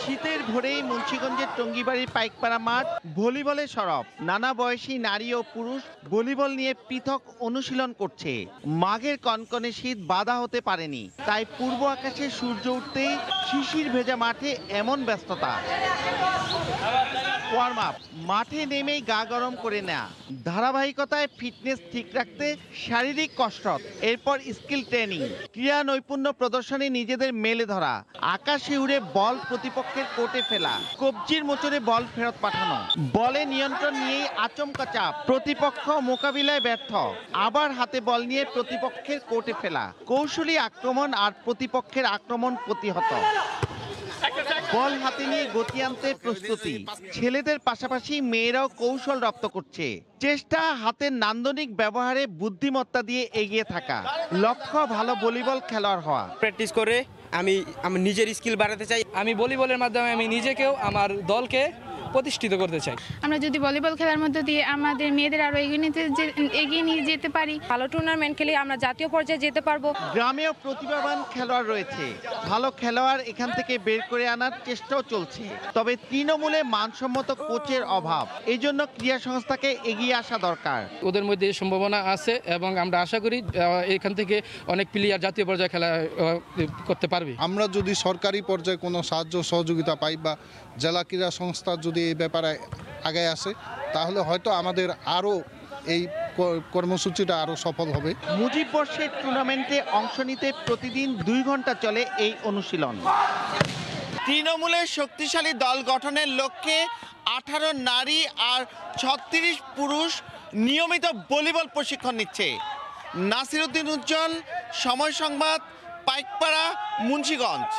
শীতের ভোরেই মুন্সিগঞ্জের টঙ্গিবাড়ির পাইকপাড়া মাঠ ভলিবলের সরব। নানা বয়সী নারী ও পুরুষ ভলিবল নিয়ে পৃথক অনুশীলন করছে। মাঘের কনকনে শীত বাধা হতে পারেনি, তাই পূর্ব আকাশে সূর্য উঠতেই শিশির ভেজা মাঠে এমন ব্যস্ততা। ওয়ার্ম আপ, মাঠে নেমেই গা গরম করে নেয়া, ধারাবাহিকতায় ফিটনেস ঠিক রাখতে শারীরিক কসরত, এরপর স্কিল ট্রেনিং, ক্রীড়া নৈপুণ্য প্রদর্শনে নিজেদের মেলে ধরা, আকাশে উড়ে বল প্রতিপক্ষের কোর্টে ফেলা, কবজির মোচড়ে বল ফেরত পাঠানো, বলে নিয়ন্ত্রণ নিয়েই আচমকা চাপ, প্রতিপক্ষ মোকাবিলায় ব্যর্থ, আবার হাতে বল নিয়ে প্রতিপক্ষের কোর্টে ফেলা, কৌশলী আক্রমণ আর প্রতিপক্ষের আক্রমণ প্রতিহত। বল হাতে নিয়ে গতি আনতে প্রস্তুতি। ছেলেদের পাশাপাশি মেয়েরাও কৌশল রপ্ত করছে। চেষ্টা হাতের নান্দনিক ব্যবহারে বুদ্ধিমত্তা দিয়ে এগিয়ে থাকা। লক্ষ্য ভালো ভলিবল খেলোয়াড় হওয়া। প্র্যাকটিস করে আমি আমার নিজের স্কিল বাড়াতে চাই। আমি ভলিবলের মাধ্যমে আমি নিজেকেও আমার দলকে প্রতিষ্ঠিত করতে চাই। আমরা যদি ভলিবল খেলার মধ্যে দিয়ে আমাদের মেয়েদের আরো এগিয়ে নিয়ে যেতে পারি, ভালো টুর্নামেন্ট খেলে আমরা জাতীয় পর্যায়ে যেতে পারবো। গ্রামেও প্রতিভাবান খেলোয়াড় রয়েছে, ভালো খেলোয়াড় এখান থেকে বের করে আনার চেষ্টাও চলছে। তবে তৃণমূলে মানসম্মত কোচের অভাব, এই জন্য ক্রীড়া সংস্থাকে এগিয়ে আসা দরকার। ওদের মধ্যে সম্ভাবনা আছে এবং আমরা আশা করি এখান থেকে অনেক প্লেয়ার জাতীয় পর্যায়ে খেলা করতে পারবে। আমরা যদি সরকারি পর্যায়ে কোনো সাহায্য সহযোগিতা পাই বা জেলা ক্রীড়া সংস্থা যদি এই ব্যাপারে আগে আসে, তাহলে হয়তো আমাদের আরও এই কর্মসূচিটা আরও সফল হবে। মুজিব বর্ষের টুর্নামেন্টে অংশ নিতে প্রতিদিন 2 ঘন্টা চলে এই অনুশীলন। তৃণমূলের শক্তিশালী দল গঠনের লক্ষ্যে 18 নারী আর 36 পুরুষ নিয়মিত ভলিবল প্রশিক্ষণ নিচ্ছে। নাসিরউদ্দিন উজ্জ্বল, সময় সংবাদ, পাইকপাড়া, মুন্সিগঞ্জ।